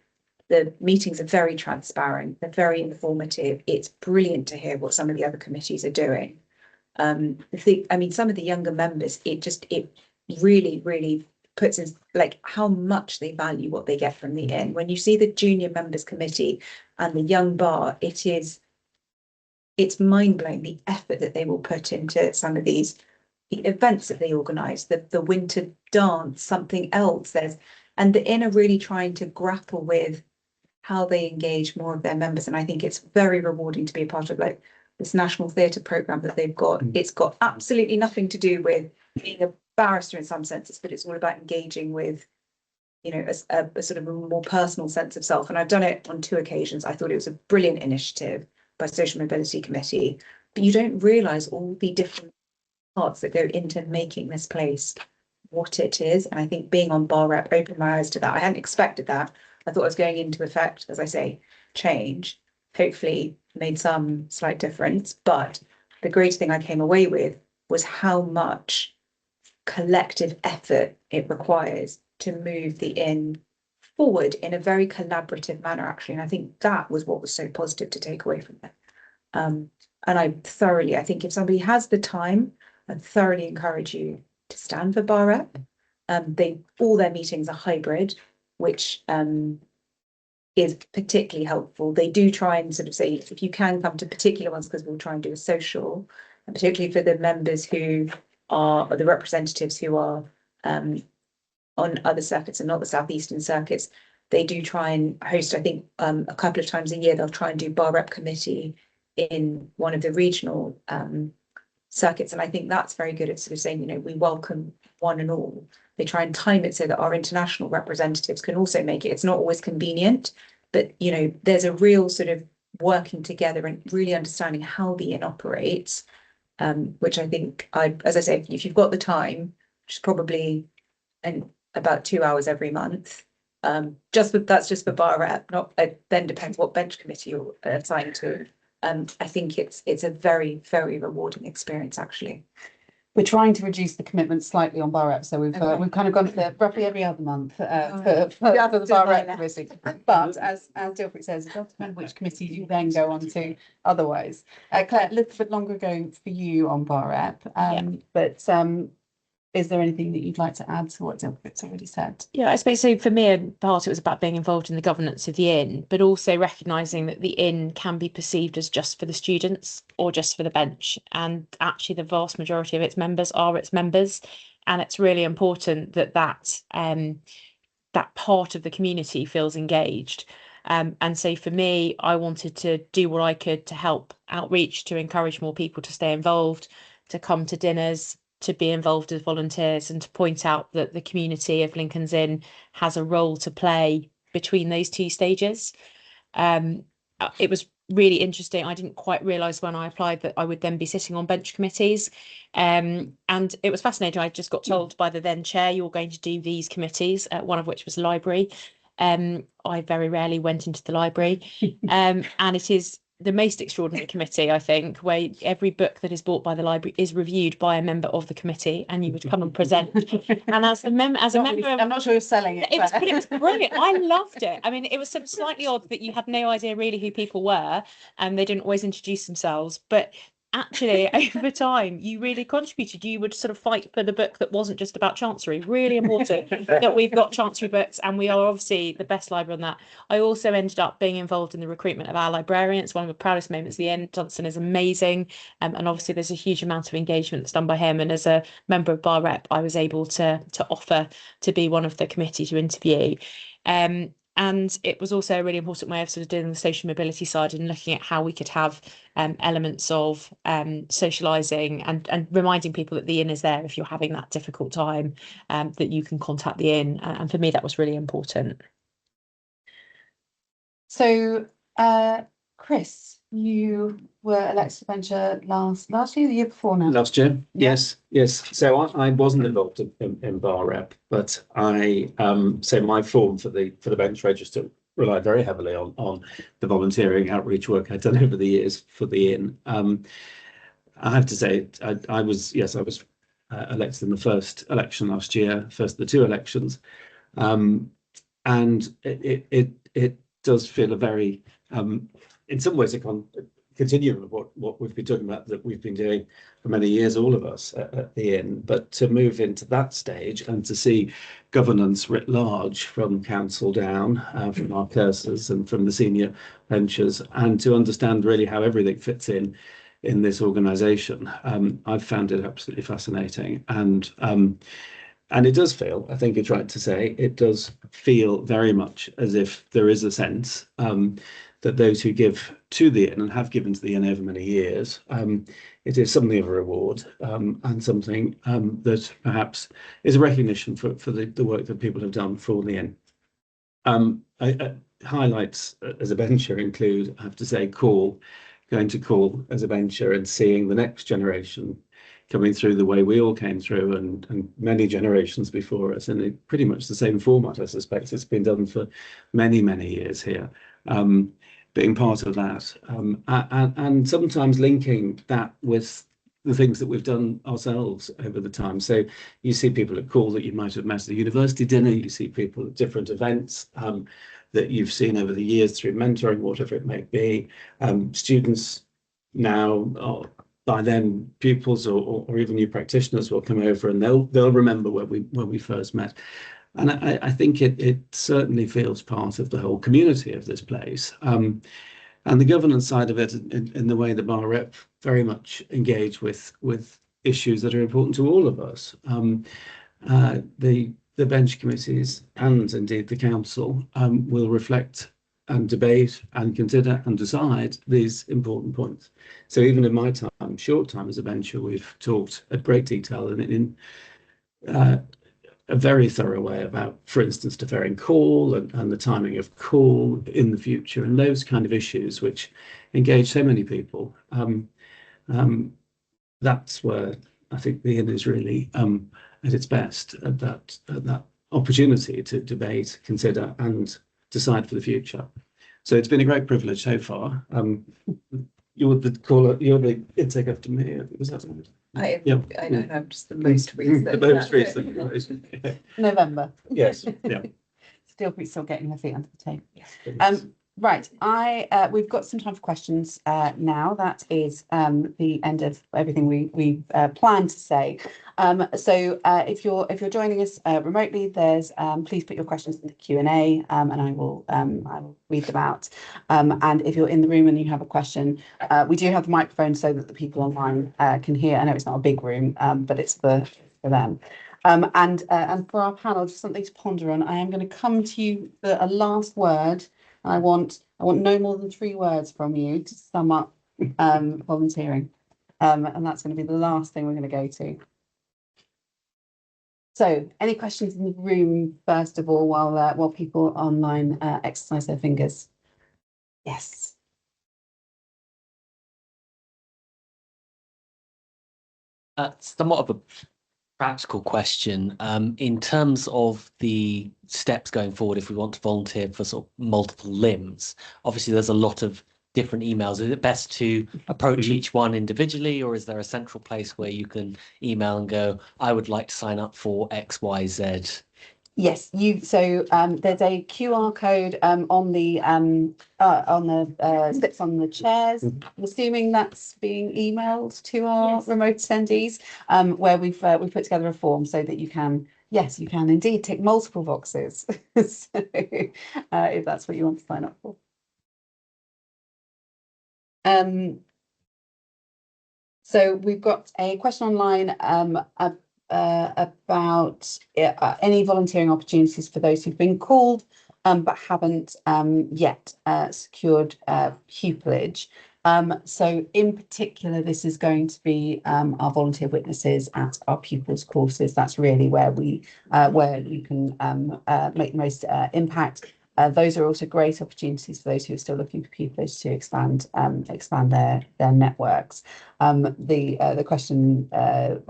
the meetings are very transparent, they're very informative. It's brilliant to hear what some of the other committees are doing. I mean, some of the younger members, it really, really puts in like how much they value what they get from the inn. When you see the junior members committee and the young bar, it's mind-blowing the effort that they will put into some of these events that they organise, the winter dance, something else. And the inn are really trying to grapple with how they engage more of their members. And I think it's very rewarding to be a part of like this national theatre programme that they've got. It's got absolutely nothing to do with being a barrister in some senses, but it's all about engaging with, you know, a sort of a more personal sense of self. And I've done it on 2 occasions. I thought it was a brilliant initiative by Social Mobility Committee, but you don't realise all the different parts that go into making this place what it is. And I think being on bar rep opened my eyes to that. I hadn't expected that. I thought I was going into effect, as I say, change, hopefully made some slight difference. But the great thing I came away with was how much collective effort it requires to move the inn forward in a very collaborative manner, actually. And I think that was what was so positive to take away from it. And I think if somebody has the time, I thoroughly encourage you to stand for bar rep. All their meetings are hybrid, which is particularly helpful. They do try and sort of say, if you can come to particular ones, because we'll try and do a social, and particularly for the members who are the representatives who are on other circuits and not the southeastern circuits, they do try and host, I think, a couple of times a year, they'll try and do bar rep committee in one of the regional circuits. And I think that's very good at sort of saying, you know, we welcome one and all. They try and time it so that our international representatives can also make it. It's not always convenient, but, you know, there's a real sort of working together and really understanding how the inn operates, which I think, as I say, if you've got the time, which is probably about 2 hours every month, that's just for bar rep, not then depends what bench committee you're assigned to. I think it's a very, very rewarding experience, actually. We're trying to reduce the commitment slightly on bar rep, so we've kind of gone to roughly every other month for the bar rep committee. But as Dilpreet says, it does depend which committees you then go on to otherwise. Claire, a little bit longer ago for you on bar rep, but is there anything that you'd like to add to what Dilpreet's already said? Yeah, I suppose so. For me, in part, it was about being involved in the governance of the inn, but also recognising that the inn can be perceived as just for the students or just for the bench. And actually, the vast majority of its members are its members. And it's really important that that part of the community feels engaged. And so for me, I wanted to do what I could to help outreach, to encourage more people to stay involved, to come to dinners, to be involved as volunteers, and to point out that the community of Lincoln's Inn has a role to play between those 2 stages. It was really interesting. I didn't quite realise when I applied that I would then be sitting on bench committees. And it was fascinating. I just got told by the then chair, you're going to do these committees, one of which was library. I very rarely went into the library. And it is the most extraordinary committee, I think, where every book that is bought by the library is reviewed by a member of the committee, and you would come and present. And as a member, I'm not sure you're selling it. It was brilliant. I loved it. I mean, it was sort of slightly odd that you had no idea really who people were, and they didn't always introduce themselves, but actually over time you really contributed. You would sort of fight for the book that wasn't just about Chancery. Really important that we've got Chancery books, and we are obviously the best library on that. I also ended up being involved in the recruitment of our librarian. It's one of the proudest moments of the inn. Johnson is amazing, and obviously there's a huge amount of engagement that's done by him, and as a member of bar rep I was able to offer to be one of the committee to interview. And it was also a really important way of sort of doing the social mobility side and looking at how we could have elements of socialising and reminding people that the inn is there if you're having that difficult time, that you can contact the inn. And for me, that was really important. So, Chris, you were elected to bencher last year, the year before now. Last year, Yeah. yes. So I wasn't involved in bar rep, but so my form for the bench register relied very heavily on the volunteering outreach work I'd done over the years for the inn. I have to say, I was elected in the first election last year, first of the two elections, and it does feel a very in some ways a continuum of what we've been talking about, that we've been doing for many years, all of us at the inn. But to move into that stage and to see governance writ large from council down, from our cursors and from the senior benchers, and to understand really how everything fits in this organisation, I've found it absolutely fascinating. And it does feel, I think it's right to say, it does feel very much as if there is a sense that those who give to the inn and have given to the inn over many years, it is something of a reward, and something that perhaps is a recognition for the work that people have done for the inn. Highlights as a bencher include, I have to say, going to call as a bencher and seeing the next generation coming through the way we all came through, and many generations before us, in pretty much the same format. I suspect it's been done for many years here. Being part of that, and sometimes linking that with the things that we've done ourselves over the time. So you see people at call that you might have met at a university dinner, you see people at different events that you've seen over the years through mentoring, whatever it may be. Students now, by then pupils or even new practitioners will come over and they'll remember when we first met. And I think it certainly feels part of the whole community of this place. And the governance side of it, in the way the bar rep very much engage with issues that are important to all of us. The bench committees and indeed the council will reflect and debate and consider and decide these important points. So even in my short time as a bencher, we've talked at great detail and in a very thorough way about, for instance, deferring call and the timing of call in the future, and those kind of issues which engage so many people. That's where I think the inn is really at its best, at that opportunity to debate, consider, and decide for the future. So it's been a great privilege so far. You're the caller. You're the intake after me. Was that right? I know, I'm just the most recent. The most recent. November. Yes. Yeah. Still getting her feet under the table. Yes. Right. We've got some time for questions now. That is the end of everything we planned to say. So if you're joining us remotely, there's please put your questions in the Q&A, and I will read them out. And if you're in the room and you have a question, we do have the microphone so that the people online can hear. I know it's not a big room, but it's for them. And for our panel, just something to ponder on. I am going to come to you for a last word. I want no more than 3 words from you to sum up volunteering, and that's going to be the last thing we're going to go to. So, any questions in the room first of all, while people online exercise their fingers? Yes. Somewhat of a practical question. In terms of the steps going forward, if we want to volunteer for sort of multiple limbs, obviously there's a lot of different emails. Is it best to approach each one individually, or is there a central place where you can email and go, I would like to sign up for X, Y, Z? Yes, so there's a QR code on the slips on the chairs. I'm assuming that's being emailed to our remote attendees, where we've put together a form so that you can indeed tick multiple boxes. So, if that's what you want to sign up for. So we've got a question online about any volunteering opportunities for those who've been called but haven't yet secured pupillage. So in particular, this is going to be our volunteer witnesses at our pupils courses. That's really where you can make the most impact. those are also great opportunities for those who are still looking for pupils to expand their networks. The question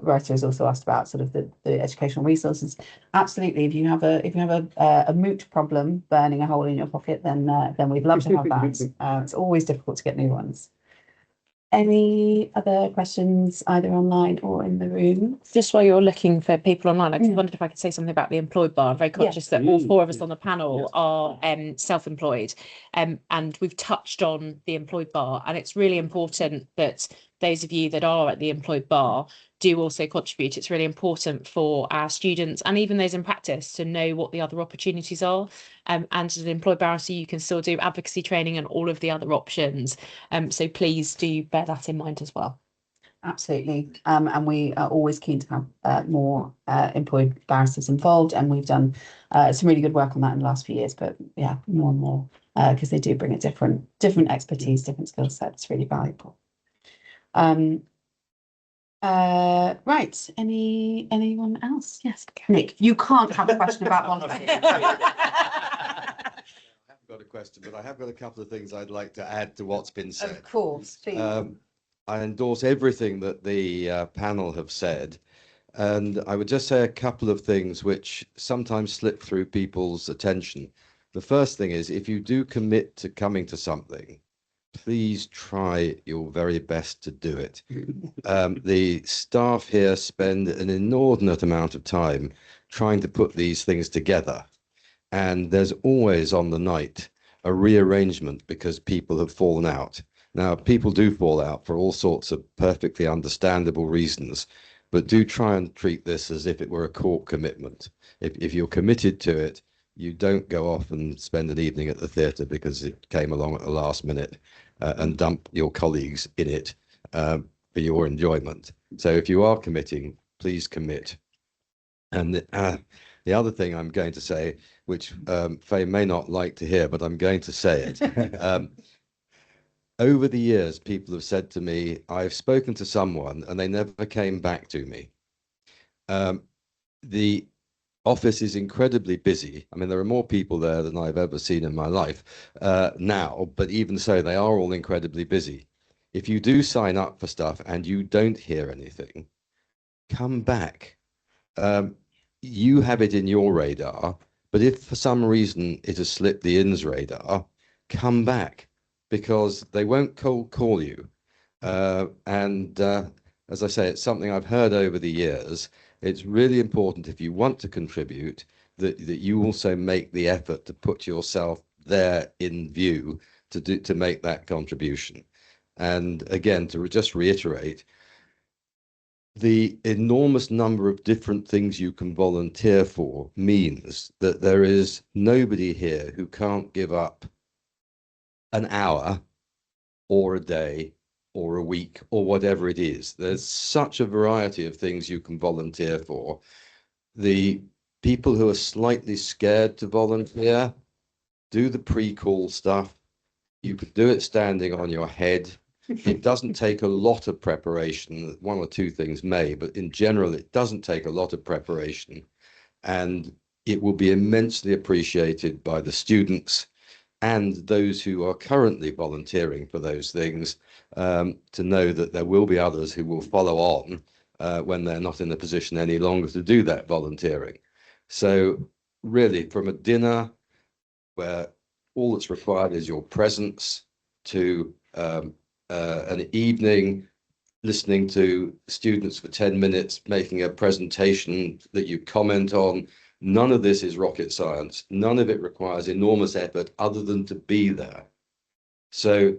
writer has also asked about sort of the educational resources. Absolutely, if you have a moot problem burning a hole in your pocket, then we'd love to have that. It's always difficult to get new ones. Any other questions either online or in the room? Just while you're looking for people online, I just wondered if I could say something about the employed bar. I'm very conscious that all four of us on the panel are self-employed, and we've touched on the employed bar, and it's really important that those of you that are at the employed bar do also contribute. It's really important for our students and even those in practice to know what the other opportunities are. And as an employed barrister, you can still do advocacy training and all of the other options. So please do bear that in mind as well. Absolutely. And we are always keen to have more employed barristers involved. And we've done some really good work on that in the last few years. But yeah, more and more, because they do bring a different expertise, different skill sets. Really valuable. Right. Anyone else? Yes, Nick, you can't have a question about one. I haven't got a question, but I have got a couple of things I'd like to add to what's been said. Of course, please. I endorse everything that the panel have said, and I would just say a couple of things which sometimes slip through people's attention. The first thing is, if you do commit to coming to something, please try your very best to do it. The staff here spend an inordinate amount of time trying to put these things together. And there's always on the night a rearrangement because people have fallen out. Now, people do fall out for all sorts of perfectly understandable reasons, but do try and treat this as if it were a court commitment. If you're committed to it, you don't go off and spend an evening at the theatre because it came along at the last minute and dump your colleagues in it for your enjoyment. So if you are committing, please commit. And the other thing I'm going to say, which Faye may not like to hear, but I'm going to say it. Over the years, people have said to me, I've spoken to someone and they never came back to me. The office is incredibly busy. I mean, there are more people there than I've ever seen in my life now, but even so, they are all incredibly busy. If you do sign up for stuff and you don't hear anything, come back. You have it in your radar, but if for some reason it has slipped the inn's radar, come back, because they won't call you. As I say, it's something I've heard over the years. It's really important, if you want to contribute, that you also make the effort to put yourself there in view to make that contribution. And again, to just reiterate, the enormous number of different things you can volunteer for means that there is nobody here who can't give up an hour or a day or a week or whatever it is. There's such a variety of things you can volunteer for. The people who are slightly scared to volunteer, do the pre-call stuff. You could do it standing on your head. It doesn't take a lot of preparation. One or two things may, but in general, it doesn't take a lot of preparation. And it will be immensely appreciated by the students and those who are currently volunteering for those things, to know that there will be others who will follow on when they're not in a position any longer to do that volunteering. So really, from a dinner where all that's required is your presence, to an evening listening to students for 10 minutes making a presentation that you comment on, none of this is rocket science. None of it requires enormous effort other than to be there. So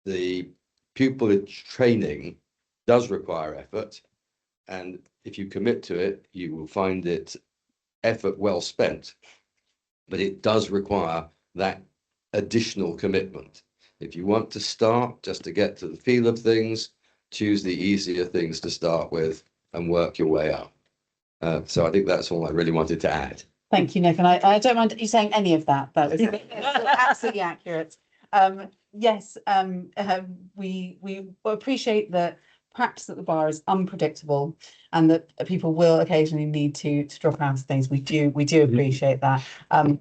the pupil training does require effort, and if you commit to it, you will find it effort well spent, but it does require that additional commitment. If you want to start just to get to the feel of things, choose the easier things to start with and work your way up. So I think that's all I really wanted to add. Thank you, Nick. And I don't mind you saying any of that. That was absolutely accurate. Yes, we appreciate that practice at the bar is unpredictable, and that people will occasionally need to drop out of things. We do appreciate that.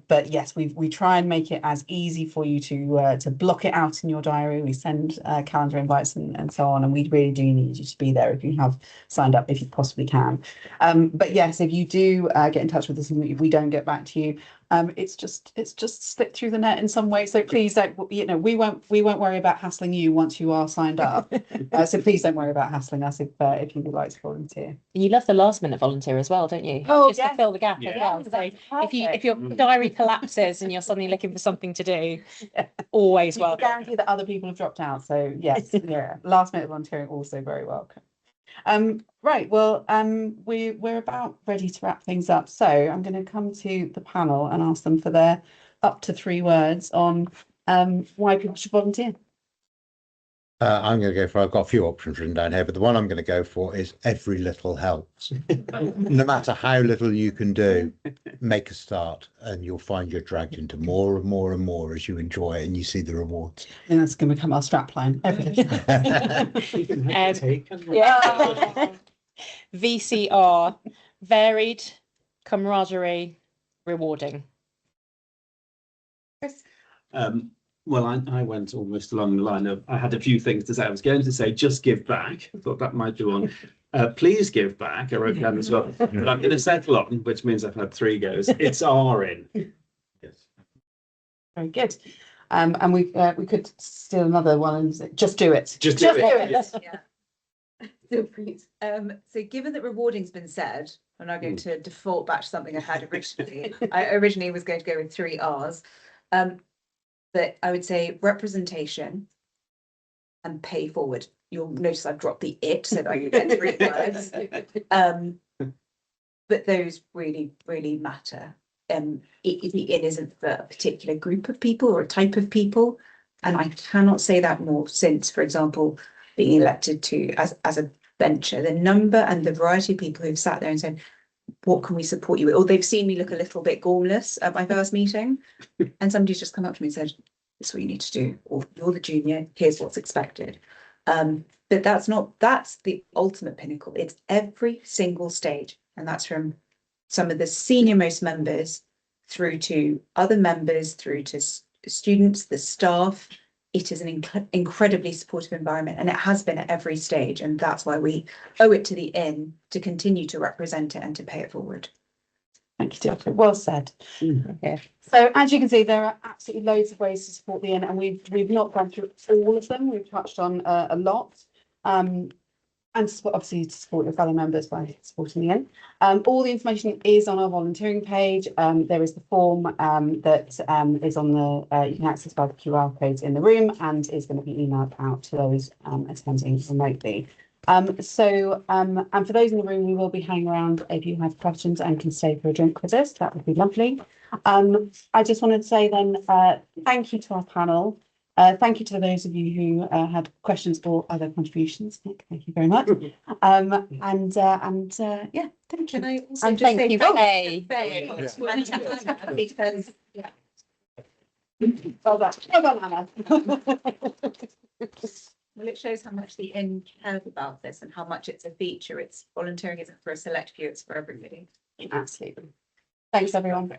But yes, we try and make it as easy for you to block it out in your diary. We send calendar invites and so on, and we really do need you to be there if you have signed up, if you possibly can. But yes, if you do get in touch with us and we don't get back to you, it's just slipped through the net in some way. So please don't, we won't worry about hassling you once you are signed up. So please don't worry about hassling us if you would like to volunteer. You love the last minute volunteer as well, don't you? Oh, Just to fill the gap as well. So if your diary collapses and you're suddenly looking for something to do, always You can welcome. guarantee that other people have dropped out. So yes, yeah, last minute volunteering also very welcome. Right, well, we're about ready to wrap things up. So I'm going to come to the panel and ask them for their up to 3 words on why people should volunteer. I'm going to go for, I've got a few options written down here, but the one I'm going to go for is every little helps. No matter how little you can do, make a start and you'll find you're dragged into more and more and more as you enjoy it and you see the rewards. And that's going to become our strapline. Yeah. VCR, varied, camaraderie, rewarding. Well, I went almost along the line of, I had a few things to say. I was going to say, just give back. I thought that might do on. Please give back. I wrote down as well. But I'm going to settle on, which means I've had 3 goes. It's RN. Yes. Very good. And we could steal another one and say, just do it. Just do it. Yes. Yeah. So given that rewarding's been said, I'm now going to default back to something I had originally. I originally was going to go with 3 R's. But I would say representation and pay forward. You'll notice I've dropped the it so that I can get 3 words. But those really, really matter. It isn't for a particular group of people or a type of people. And I cannot say that more since, for example, being elected to as a venture, the number and the variety of people who've sat there and said, what can we support you with? Or they've seen me look a little bit gormless at my first meeting. And somebody's just come up to me and said, this is what you need to do. Or you're the junior, here's what's expected. But that's the ultimate pinnacle. It's every single stage. And that's from some of the senior most members through to other members, through to students, the staff. It is an incredibly supportive environment, and it has been at every stage. And that's why we owe it to the inn to continue to represent it and to pay it forward. Thank you, Dilpreet. Well said. Okay. So as you can see, there are absolutely loads of ways to support the inn, and we've not gone through all of them. We've touched on a lot. And obviously to support your fellow members by supporting the inn. All the information is on our volunteering page. There is the form that is on the, you can access by the QR codes in the room and is going to be emailed out to those attending remotely. And for those in the room, we will be hanging around if you have questions and can stay for a drink with us. That would be lovely. I just wanted to say then, thank you to our panel. Thank you to those of you who had questions or other contributions. Nick, thank you very much. Yeah, thank you. Can I also And just thank say you, Faye. Faye. Because Well done, Hannah. well, it shows how much the inn cares about this and how much it's a feature. It's volunteering isn't for a select few, it's for everybody. Absolutely. Thanks, everyone.